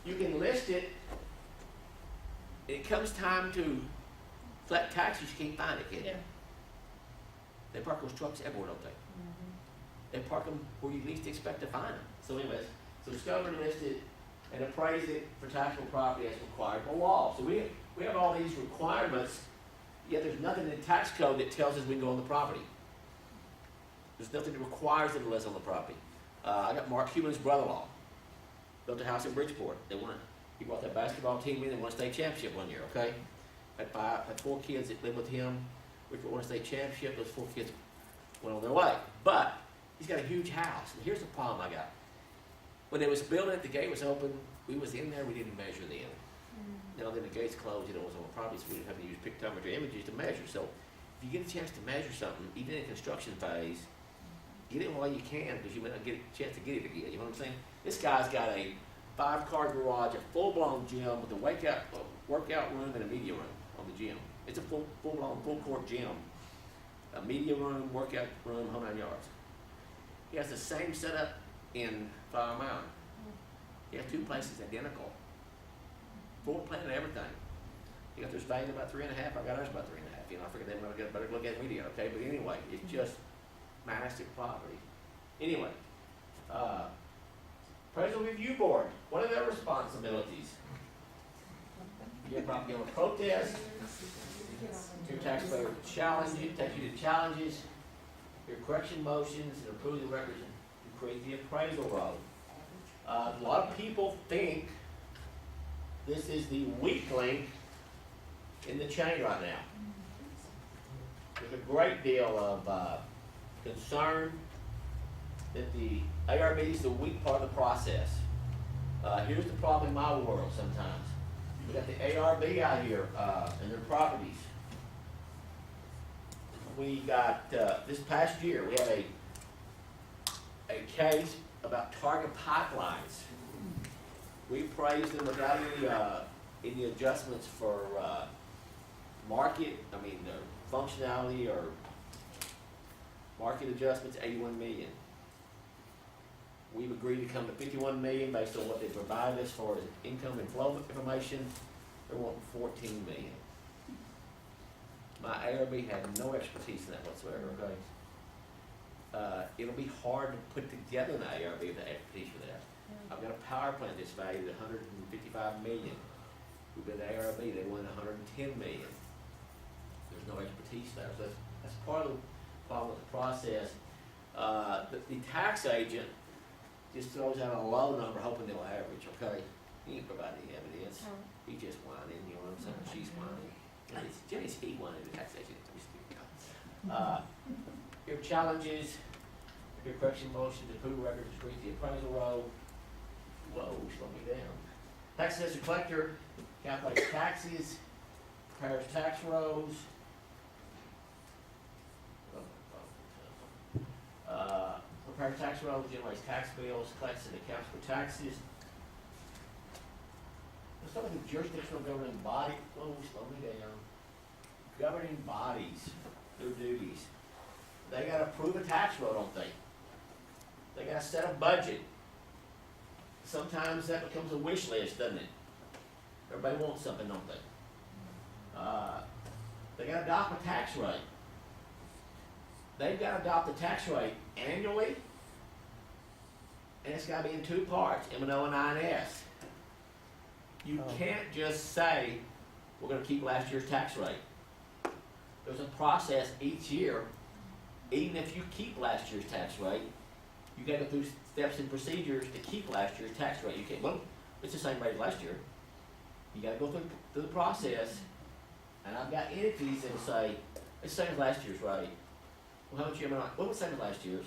you can list it, and it comes time to collect taxes, you can't find it, can you? yeah. They park those trucks everywhere, don't they? They park them where you least expect to find them. So anyways, so discover and list it and appraise it for taxable property as required by law. So we have all these requirements, yet there's nothing in the tax code that tells us we can go on the property. There's nothing that requires them to list on the property. I got Mark Cuban's brother-in-law, built a house in Bridgeport. He brought that basketball team in and won a state championship one year, okay? Had 4 kids that lived with him. We won a state championship, those 4 kids went on their way. But he's got a huge house, and here's the problem I got. When it was building it, the gate was open, we was in there, we didn't measure then. Now then the gate's closed, it was on the property, so we didn't have to use pictometry images to measure. So if you get a chance to measure something, even in construction phase, get it while you can, because you may not get a chance to get it again, you know what I'm saying? This guy's got a 5-car garage, a full-blown gym with a workout room and a media room on the gym. It's a full-blown, full-court gym. A media room, workout room, whole 9 yards. He has the same setup in Flower Mountain. He has 2 places identical. Floor plan and everything. He got theirs valued about 3.5, I got ours about 3.5. You know, I figured they might get a better look at the media, okay? But anyway, it's just massive property. Anyway, Appraisal Review Board, what are their responsibilities? Your property owner protest, your taxpayer takes you to challenges, your correction motions, and approve the records, and create the appraisal roll. A lot of people think this is the weak link in the chain right now. There's a great deal of concern that the ARB is the weak part of the process. Here's the problem in my world sometimes. We got the ARB out here and their properties. We got, this past year, we had a case about Target Pipelines. We appraised them without any adjustments for functionality or market adjustments, 81 million. We've agreed to come to 51 million based on what they provided us for as income and flow information. They're wanting 14 million. My ARB had no expertise in that whatsoever, okay? It'll be hard to put together an ARB with the expertise for that. I've got a power plant that's valued at 155 million. We've been at ARB, they wanted 110 million. There's no expertise there, so that's part of the problem with the process. The tax agent just throws out a low number hoping they'll average, okay? He ain't providing any evidence. He's just whining, you know what I'm saying? She's whining. Jimmy's he whining, the tax agent. Your challenges, your correction motion to approve records, create the appraisal roll. Whoa, slow me down. Tax assessor collector calculates taxes, prepares tax rolls. Prepares tax rolls, generates tax bills, collects and accounts for taxes. Let's talk about the jurisdictional governing body. Whoa, slow me down. Governing bodies, their duties. They gotta approve a tax roll, don't they? They gotta set a budget. Sometimes that becomes a wish list, doesn't it? Everybody wants something, don't they? They gotta adopt a tax rate. They've gotta adopt a tax rate annually, and it's gotta be in 2 parts, M&O and INS. You can't just say, we're gonna keep last year's tax rate. There's a process each year. Even if you keep last year's tax rate, you gotta go through steps and procedures to keep last year's tax rate. You can't, well, it's the same rate as last year. You gotta go through the process, and I've got entities that say, it's the same as last year's rate. Well, how much you am I, what was the same as last year's?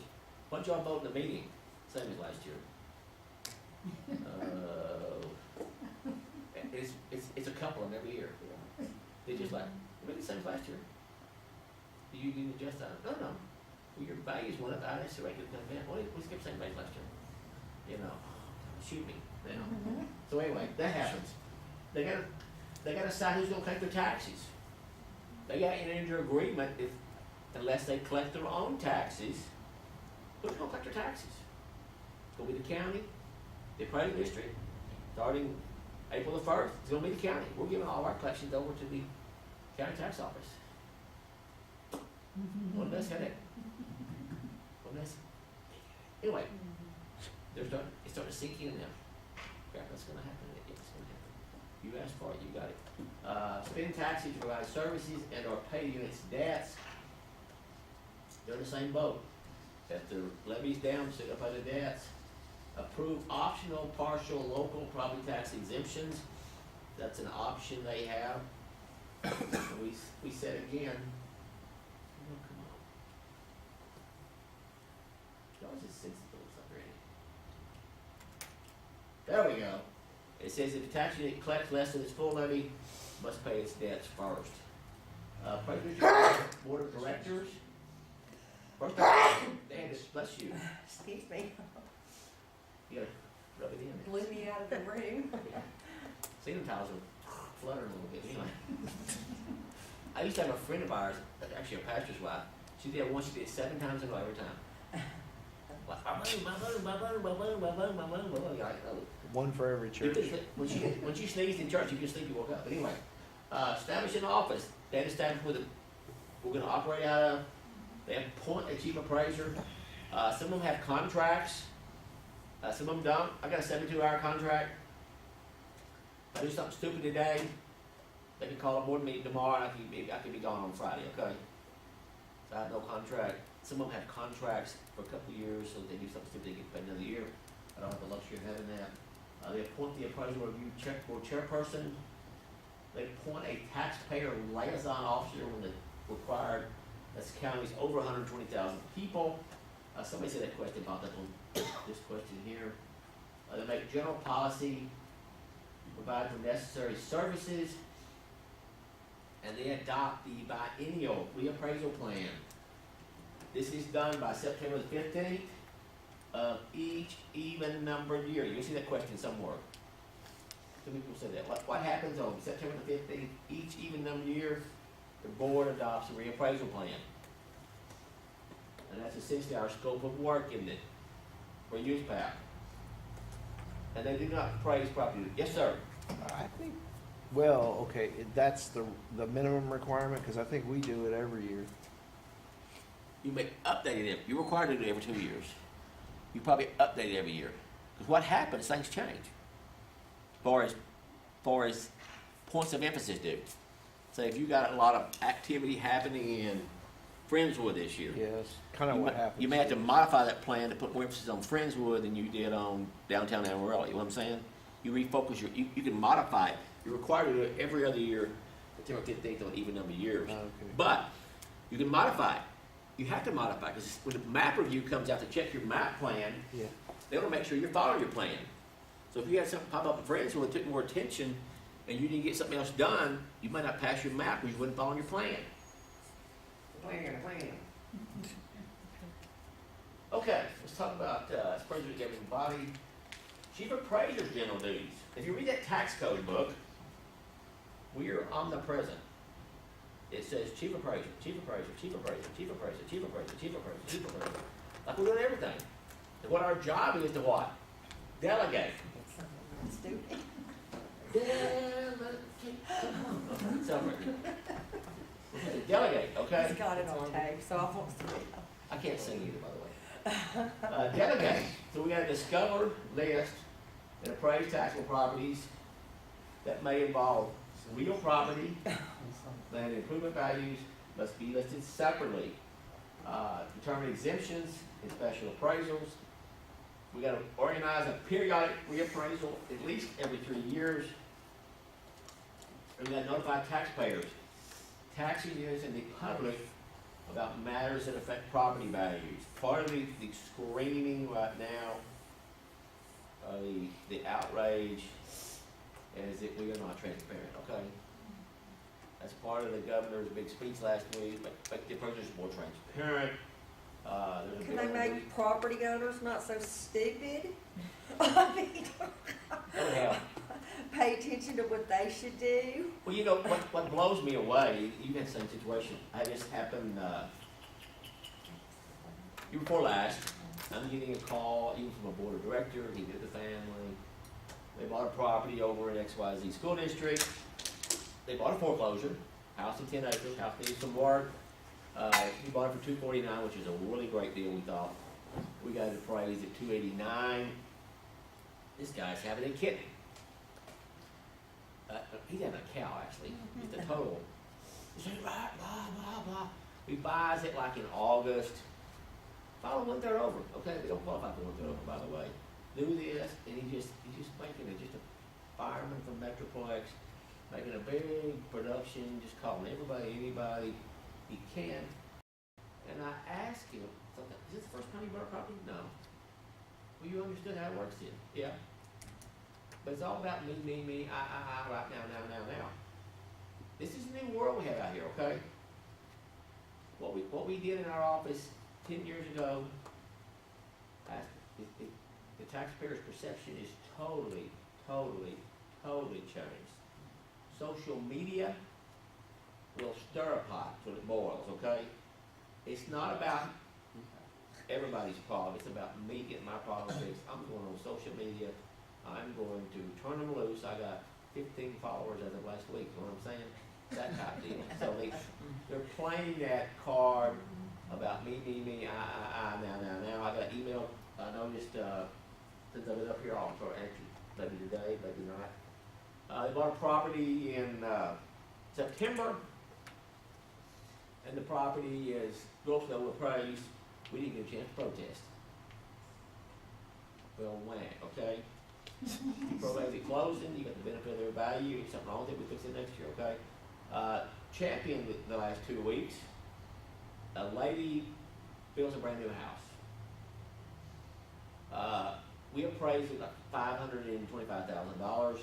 What did y'all vote in the meeting? Same as last year. It's a couple of them every year. They just like, really the same as last year. You didn't adjust that? No. Well, your values went up, I asked the regular event, well, we skipped the same value last year. You know, shoot me now. So anyway, that happens. They gotta decide who's gonna collect their taxes. They gotta enter into agreement if, unless they collect their own taxes, who's gonna collect their taxes? It's gonna be the county, the appraisal district, starting April the 1st, it's gonna be the county. We're giving all of our collections over to the county tax office. One less headache. One less. Anyway, it's starting to sink in now. Crap, that's gonna happen. It's gonna happen. You asked for it, you got it. Spend taxes, provide services, and or pay units debts. They're in the same boat. Set the levies down, so they'll pay the debts. Approve optional partial local property tax exemptions. That's an option they have. We said again. Oh, come on. Y'all just sensible already. There we go. It says if the tax unit collects less than its full levy, must pay its debts first. President Board of Directors. First, they had to bless you. Excuse me, You gotta rub it in. blew me out of the room. Ceiling tiles are fluttering a little bit anyway. I used to have a friend of ours, actually a pastor's wife. She did it once, she did it 7 times in a row every time. Like, you're like, oh. One for every church. When she sneezed in church, you could sleep, you woke up. But anyway, establish an office. They had established with we're gonna operate out of. They appoint a chief appraiser. Some of them have contracts. Some of them don't. I got a 72-hour contract. If I do something stupid today, they can call a board meeting tomorrow, and I can be gone on Friday, okay? So I have no contract. Some of them have contracts for a couple of years, so if they do something stupid, they get paid another year. I don't have the luxury of having that. They appoint the appraisal review board chairperson. They appoint a taxpayer liaison officer when the required. That's counties over 120,000 people. Somebody said that question about that on this question here. They make general policy, provide for necessary services, and they adopt the biennial reappraisal plan. This is done by September the 15th of each even numbered year. You'll see that question somewhere. Some people say that. What happens on September the 15th, each even numbered year? The board adopts a reappraisal plan. And that's essentially our scope of work, isn't it? For USPAP. And they do not appraise property. Yes, sir. I think, well, okay, that's the minimum requirement, because I think we do it every year. You may update it. You're required to do it every 2 years. You probably update it every year. Because what happens, things change. As far as points of emphasis do. So if you got a lot of activity happening in Friendswood this year. Yes, kind of what happens. You may have to modify that plan to put more emphasis on Friendswood than you did on downtown Amarillo. You know what I'm saying? You refocus you can modify it. You're required to do it every other year, September 15th on even number of years. Okay. But you can modify it. You have to modify it because when the map review comes out to check your map plan, Yeah. they want to make sure you're following your plan. So if you had something pop up in Friendswood that took more attention and you didn't get something else done, you might not pass your map because you wasn't following your plan. Plan. Okay, let's talk about appraiser governing body. Chief appraiser's general duties. If you read that tax code book, we are omnipresent. It says chief appraiser, chief appraiser, chief appraiser, chief appraiser, chief appraiser, chief appraiser, chief appraiser. Like we're doing everything. And what our job is to what? Delegate. Stupid. Delegate, okay? He's got it on tape, so I want to read. I can't sing either, by the way. Delegate. So we got to discover, list, and appraise taxable properties that may involve real property, land improvement values must be listed separately. Determine exemptions in special appraisals, We gotta organize a periodic reappraisal at least every 3 years. And we gotta notify taxpayers, tax years and the public about matters that affect property values. Part of the screaming right now, the outrage is that we are not transparent, okay? That's part of the governor's big speech last week, make the appraisers more transparent. There's a Can they bill- make property owners not so stupid? I mean, Oh, hell. pay attention to what they should do. Well, you know, what blows me away, you've had the same situation, I just happened, year before last, I'm getting a call, even from a board of director, he did the family. They bought a property over in XYZ school district. They bought a foreclosure, house in 10 acres, house needs some work. He bought it for $249, which is a really great deal, we thought. We got it appraised at $289. This guy's having a kitten. He's having a cow, actually, just a total. He's like, blah, blah, blah, blah. He buys it like in August. Follow 1/3 over, okay? We don't qualify for 1/3 over, by the way. Do this, and he's just making it, just a fireman from Metroplex, making a big production, just calling everybody, anybody he can. And I asked him, so is this the first time you bought a property? No. Well, you understood how it works then? Yeah. But it's all about me, right now. This is a new world we have out here, okay? What we did in our office 10 years ago, the taxpayer's perception is totally changed. Social media will stir a pot till it boils, okay? It's not about everybody's problem, it's about me getting my problem fixed. I'm going on social media, I'm going to turn them loose. I got 15 followers as of last week, you know what I'm saying? That type of deal. So they're playing that card about me, now. I got email, I noticed, since I've been up here, I'll actually, maybe today, maybe not. They bought a property in, September, and the property is grossly overpriced. We didn't get a chance to protest. Well, whack, okay? Probate it closing, you got the benefit of their value, if something wrong with it, we fix it next year, okay? Champion the last 2 weeks, a lady builds a brand new house. We appraised it like $525,000.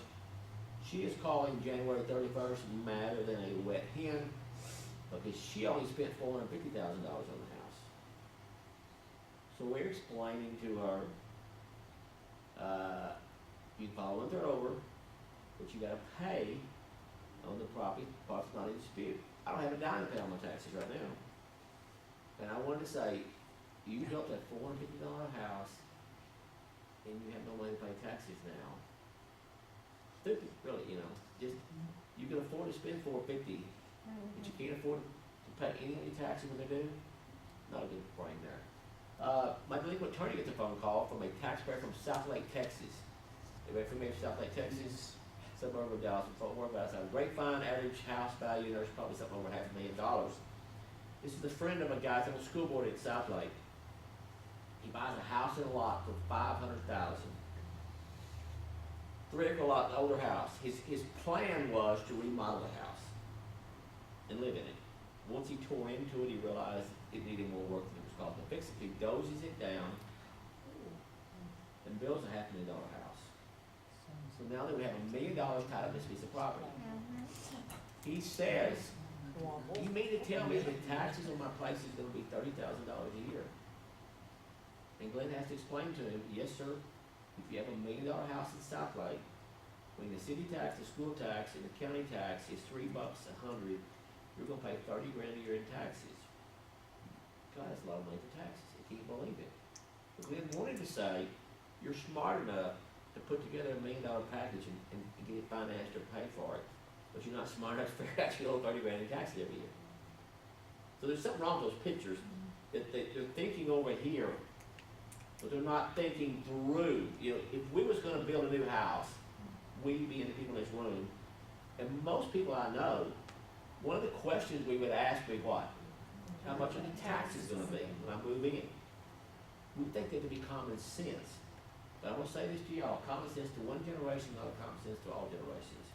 She is calling January 31st madder than a wet hen because she only spent $450,000 on the house. So we're explaining to her, you can file 1/3 over, but you gotta pay on the property, property's not in dispute. I don't have a dime to pay on my taxes right now. And I wanted to say, you built a $450 house, and you have no money to pay taxes now. Stupid, really, you know, just, you can afford to spend $450, but you can't afford to pay any of your taxes when they do, not a good brain there. My delinquent attorney gets a phone call from a taxpayer from South Lake, Texas. Anybody familiar with South Lake, Texas? Suburb of Dallas and Fort Worth, about a grapevine average house value, there's probably something over $500,000. This is the friend of a guy that's on the school board at South Lake. He buys a house and a lot for $500,000. 3-acre lot, an older house. His plan was to remodel the house and live in it. Once he tore into it, he realized it needed more work than it was called to fix it. He dozes it down and builds a $500,000 house. So now that we have $1 million tied up this piece of property, he says, you mean to tell me the taxes on my place is gonna be $30,000 a year? And Glenn has to explain to him, yes, sir, if you have $1 million house in South Lake, when the city tax, the school tax, and the county tax is $3 a hundred, you're gonna pay $30 grand a year in taxes. God, that's a lot of money for taxes, I can't believe it. But Glenn wanted to say, you're smart enough to put together $1 million package and get it financed or pay for it, but you're not smart enough to figure out you owe $30 grand in taxes every year. So there's something wrong with those pictures, that they're thinking over here, but they're not thinking through. You know, if we was gonna build a new house, we being the people in this room, and most people I know, one of the questions we would ask would be what? How much are the taxes gonna be when I move in? We think that to be common sense. But I will say this to y'all, common sense to one generation, not common sense to all generations.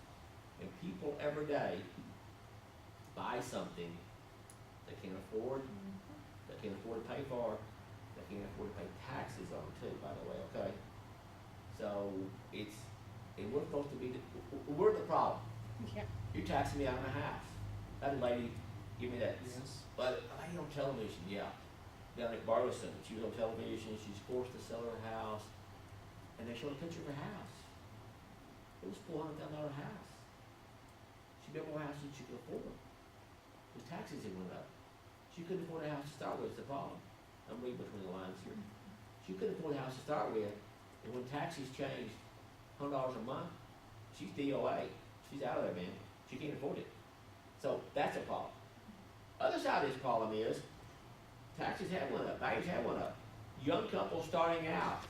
And people every day buy something they can't afford, they can't afford to pay for, they can't afford to pay taxes on too, by the way, okay? So, and we're supposed to be, we're the problem. Yeah. You're taxing me out of my house. That lady give me that, but a lady on television, yeah, down at Burleson, she was on television, she's forced to sell her house, and they showed a picture of her house. It was $400,000 house. She built more house than she could afford. The taxes had went up. She couldn't afford a house to start with, is the problem. I'm reading between the lines here. She couldn't afford a house to start with, and when taxes changed $100 a month, she's DOA. She's out of there, man. She can't afford it. So that's a problem. Other side of this problem is taxes have went up, values have went up. Young couples starting out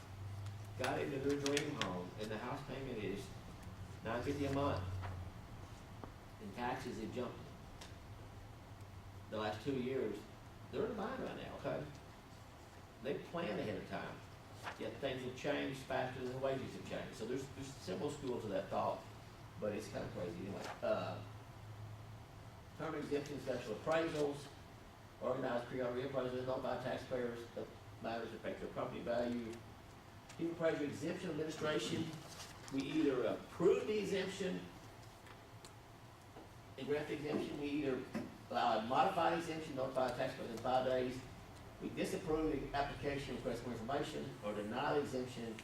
got into their dream home, and the house payment is $950 a month, and taxes have jumped. The last 2 years, they're in a bind right now. Okay, they planned ahead of time, yet things have changed faster than the wages have changed. So there's several schools of that thought, but it's kind of crazy anyway. Term exemption, special appraisals, organized periodic reappraisals, notify taxpayers of matters that affect their property value. People appraiser exemption administration, we either approve the exemption and grant the exemption, we either allow a modified exemption, notify taxpayers in 5 days, we disapprove the application, request for information, or deny the exemption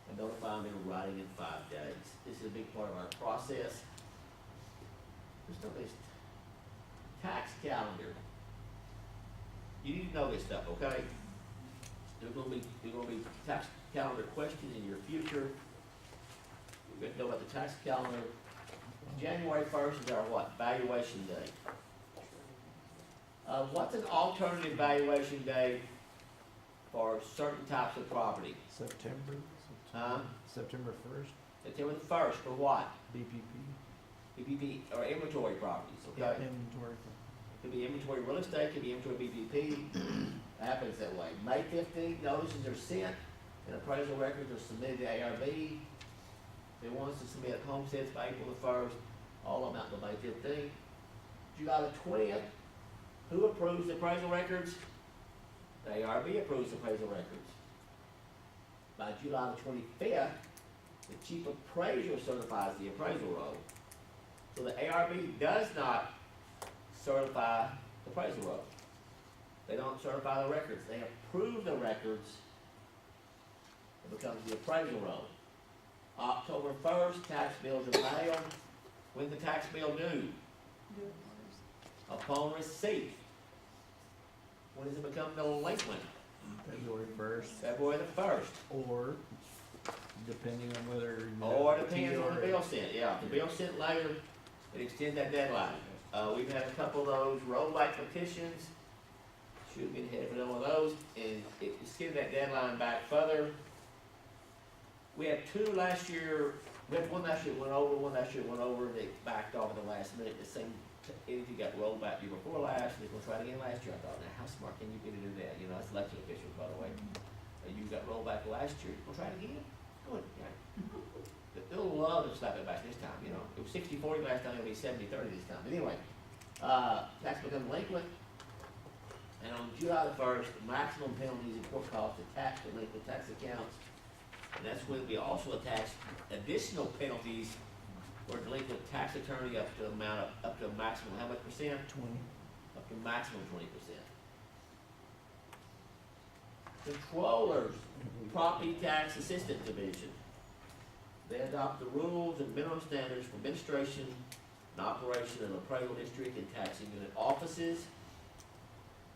and notify them in writing in 5 days. This is a big part of our process. Let's start this tax calendar. You need to know this stuff, okay? There's gonna be tax calendar questions in your future. We're gonna know about the tax calendar. January 1st is our what? Valuation day. What's an alternative valuation day for certain types of property? September Huh? 1st, September the 1st for what? BPP. BPP or inventory properties, Yeah, okay? inventory. Could be inventory real estate, could be inventory BPP. It happens that way. May 15th, notices are sent and appraisal records are submitted to ARB. They want us to submit homesteads by April the 1st, all of them out to May 15th. July the 20th, who approves the appraisal records? The ARB approves the appraisal records. By July the 25th, the chief appraiser certifies the appraisal roll. So the ARB does not certify the appraisal roll. They don't certify the records. They approve the records. It becomes the appraisal roll. October 1st, tax bills are mailed. When the tax bill due? Upon receipt. When does it become delinquent? February 1st, February the 1st. or depending on whether. Or depends on the bill sent, yeah, if the bill sent later, it extends that deadline. We've had a couple of those rollback petitions, should have been headed for one of those, and it extended that deadline back further. We had 2 last year, we had 1 last year that went over, 1 last year that went over, and they backed off at the last minute, the same entity got rolled back year before last, and they're gonna try it again last year. I thought, now how smart can you be to do that, you know, that's elected officials, by the way. You got rolled back last year, we'll try it again, good, yeah. They'll love to slap it back this time, you know, it was 60-40 last time, it'll be 70-30 this time, anyway. Tax become delinquent, and on July the 1st, the maximum penalties and court costs attached to delinquent tax accounts, and that's when we also attach additional penalties for delinquent tax attorney up to a maximum, how much percent? 20. Up to maximum 20%. Controllers, Property Tax Assistance Division. They adopt the rules and minimum standards for administration and operation of appraisal district and taxing unit offices.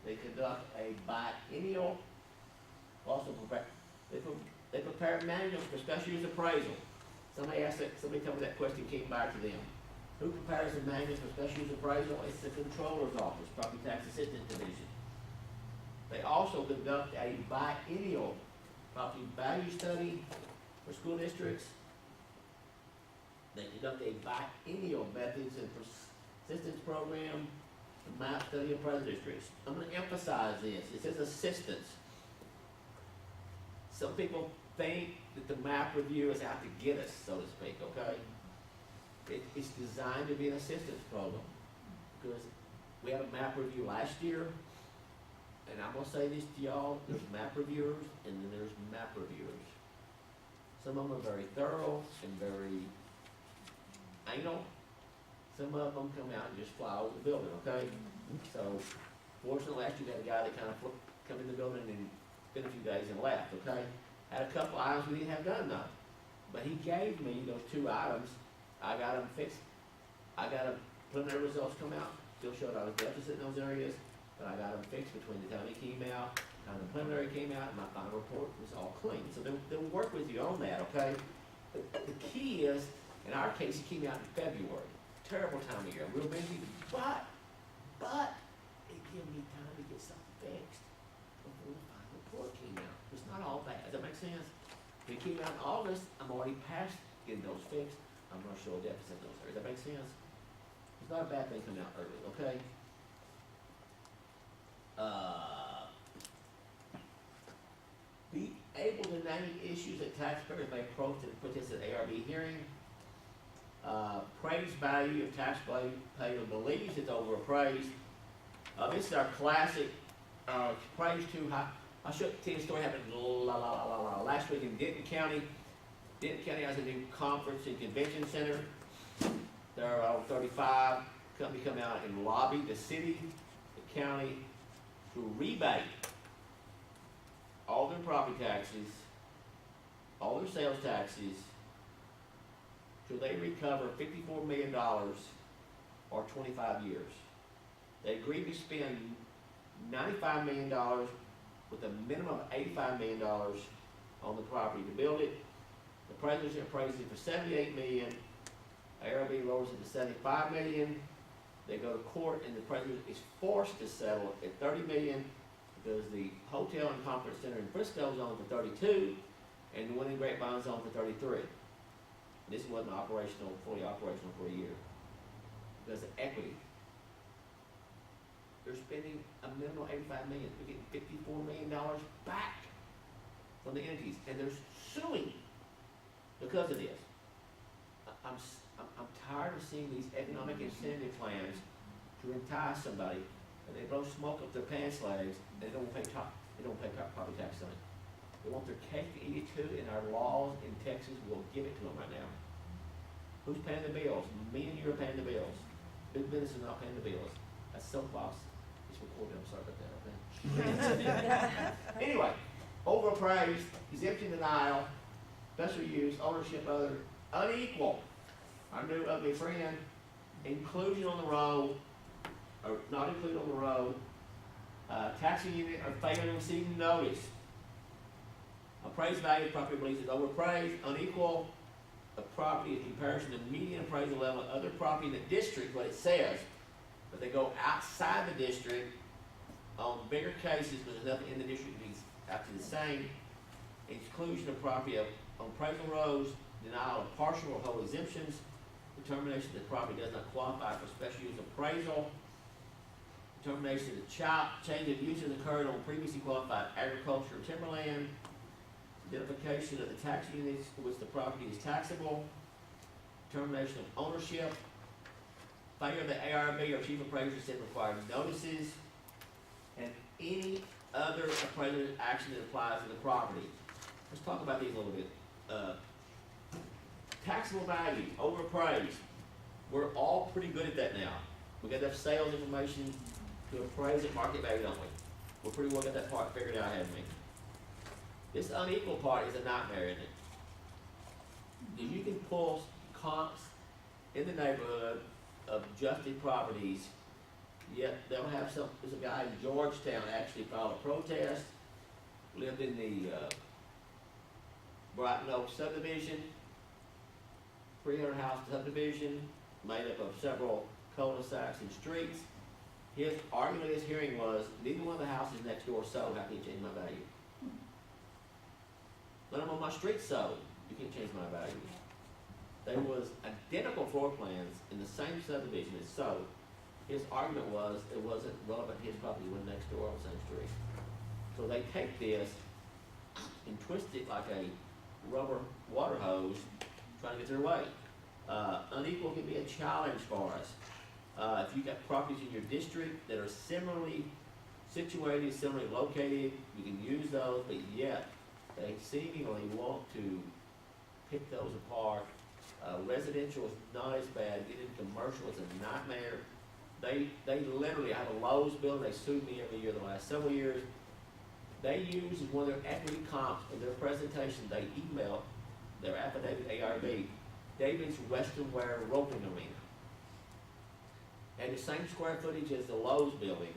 They conduct a biennial, also they prepare manuals for special use appraisal. Somebody told me that question came back to them. Who prepares the manuals for special use appraisal? It's the Controller's Office, Property Tax Assistance Division. They also conduct a biennial property value study for school districts. They conduct a biennial methods and persistence program, the map study of appraisal districts. I'm gonna emphasize this, it says assistance. Some people think that the map review is out to get us, so to speak, okay? It's designed to be an assistance program, because we had a map review last year, and I'm gonna say this to y'all, there's map reviewers, and then there's map reviewers. Some of them are very thorough and very anal. Some of them come out and just fly over the building, okay? So fortunately, last year we had a guy that kind of come in the building and spent a few days and left, okay? Had a couple items we didn't have done though. But he gave me those 2 items, I got them fixed. I got them, preliminary results come out, still showed I was deficit in those areas, but I got them fixed between the time he came out, time the preliminary came out, and my final report was all clean. So they'll work with you on that, okay? The key is, in our case, he came out in February, terrible time of year, real busy, but it gave me time to get something fixed before the final report came out. It's not all bad, does that make sense? If it came out in August, I'm already past getting those fixed, I'm gonna show a deficit in those areas, does that make sense? It's not a bad thing coming out early, okay? Be able to name issues that taxpayers may approach to put this at ARB hearing. Praise value of tax paid or believes it's overappraised. This is our classic, praise too high. I should tell you a story happened last week in Denton County. Denton County has a new conference and convention center. There are 35 companies come out and lobby the city, the county, to rebate all their property taxes, all their sales taxes, till they recover $54 million or 25 years. They agreed to spend $95 million with a minimum of $85 million on the property to build it. The president appraised it for $78 million. ARB lowers it to $75 million. They go to court and the president is forced to settle at $30 million because the hotel and conference center in Frisco is on for $32 and the one in Grapevine is on for $33. This wasn't operational, fully operational for a year because of equity. They're spending a minimum of $85 million. They're getting $54 million back from the entities, and they're suing because of this. I'm tired of seeing these economic incentive plans to entice somebody, and they blow smoke up their pants legs, and they don't pay property tax on it. They want their cake to eat it too, and our laws in Texas will give it to them right now. Who's paying the bills? Me and you are paying the bills. Big business is not paying the bills. That's soapbox. It's recorded. I'm sorry about that. Okay. Anyway, overappraised, exemption denial, special use, ownership other, unequal. Our new ugly friend, inclusion on the roll, or not included on the roll, taxing unit or failing to receive notice. Appraised value of property believes is overappraised, unequal of property in comparison to median appraisal level of other property in the district, what it says. But they go outside the district on bigger cases because there's nothing in the district that is actually the same. Exclusion of property on appraisal rolls, denial of partial or whole exemptions, determination that property does not qualify for special use appraisal, determination that change of uses occurred on previously qualified agriculture or timberland, identification of the tax units for which the property is taxable, determination of ownership, failure of the ARB or chief appraiser to send required notices, and any other appraiser action that applies to the property. Let's talk about these a little bit. Taxable value, overappraised. We're all pretty good at that now. We got enough sales information to appraise at market value, don't we? We're pretty well got that part figured out, haven't we? This unequal part is a nightmare, isn't it? You can pull comps in the neighborhood of adjusted properties, yet they'll have some, there's a guy in Georgetown actually filed a protest, lived in the Brighton Oak subdivision, 300 house subdivision, made up of several cul-de-sacs and streets. His argument in his hearing was, neither one of the houses next door sold, how can you change my value? None of them on my street sold, you can't change my value. There was identical floor plans in the same subdivision as sold. His argument was it wasn't relevant to his property when next door on the same street. So they take this and twist it like a rubber water hose trying to get their way. Unequal can be a challenge for us. If you got properties in your district that are similarly situated, similarly located, you can use those, but yet they seemingly want to pick those apart. Residential is not as bad, getting commercial is a nightmare. They literally, I have a Lowe's building, they sued me every year the last several years. They use as one of their equity comps in their presentation, they email their affidavit ARB, David's Western Wear Roping Arena. And the same square footage as the Lowe's building,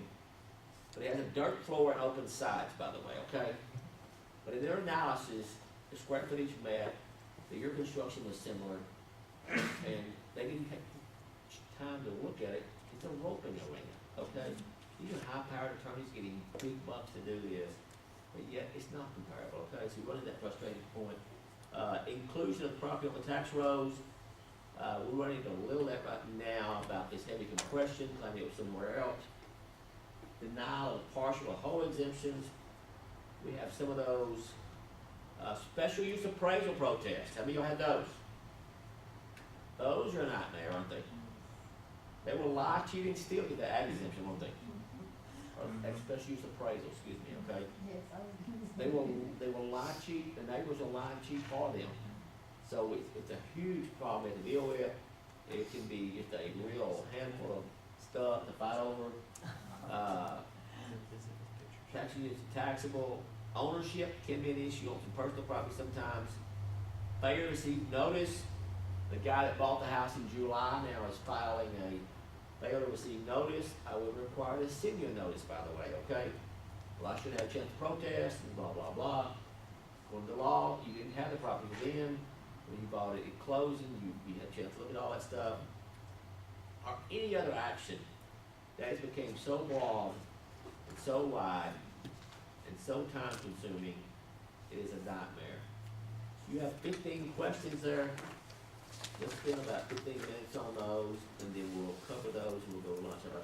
but it has a dirt floor and open sides, by the way, okay? But in their analysis, the square footage met, the year construction was similar, and they didn't take time to look at it. It's a roping arena, okay? These are high-powered attorneys getting big bucks to do this, but yet it's not comparable, okay? So we're running that frustrating point. Inclusion of property on the tax rolls. We're running into a little that right now about this heavy compression, claiming it was somewhere else. Denial of partial or whole exemptions. We have some of those. Special use appraisal protests. How many of y'all had those? Those are a nightmare, aren't they? They will lie, cheat, and steal get the ag exemption, won't they? Or special use appraisal, excuse me, okay? Yes, I was gonna say. They will lie, cheat, the neighbors will lie and cheat for them. So it's a huge problem to deal with. It can be just a real handful of stuff to fight over. Tax units are taxable. Ownership can be an issue on some personal property sometimes. Failure to receive notice. The guy that bought the house in July now is filing a failure to receive notice. I would require to send you a notice, by the way, okay? Well, I should have a chance to protest and blah, blah, blah. According to law, you didn't have the property then. When you bought it at closing, you had a chance to look at all that stuff. Or any other action that has become so broad and so wide and so time consuming, it is a nightmare. You have 15 questions there. Let's spend about 15 minutes on those, and then we'll cover those, and we'll go to lunch. All right?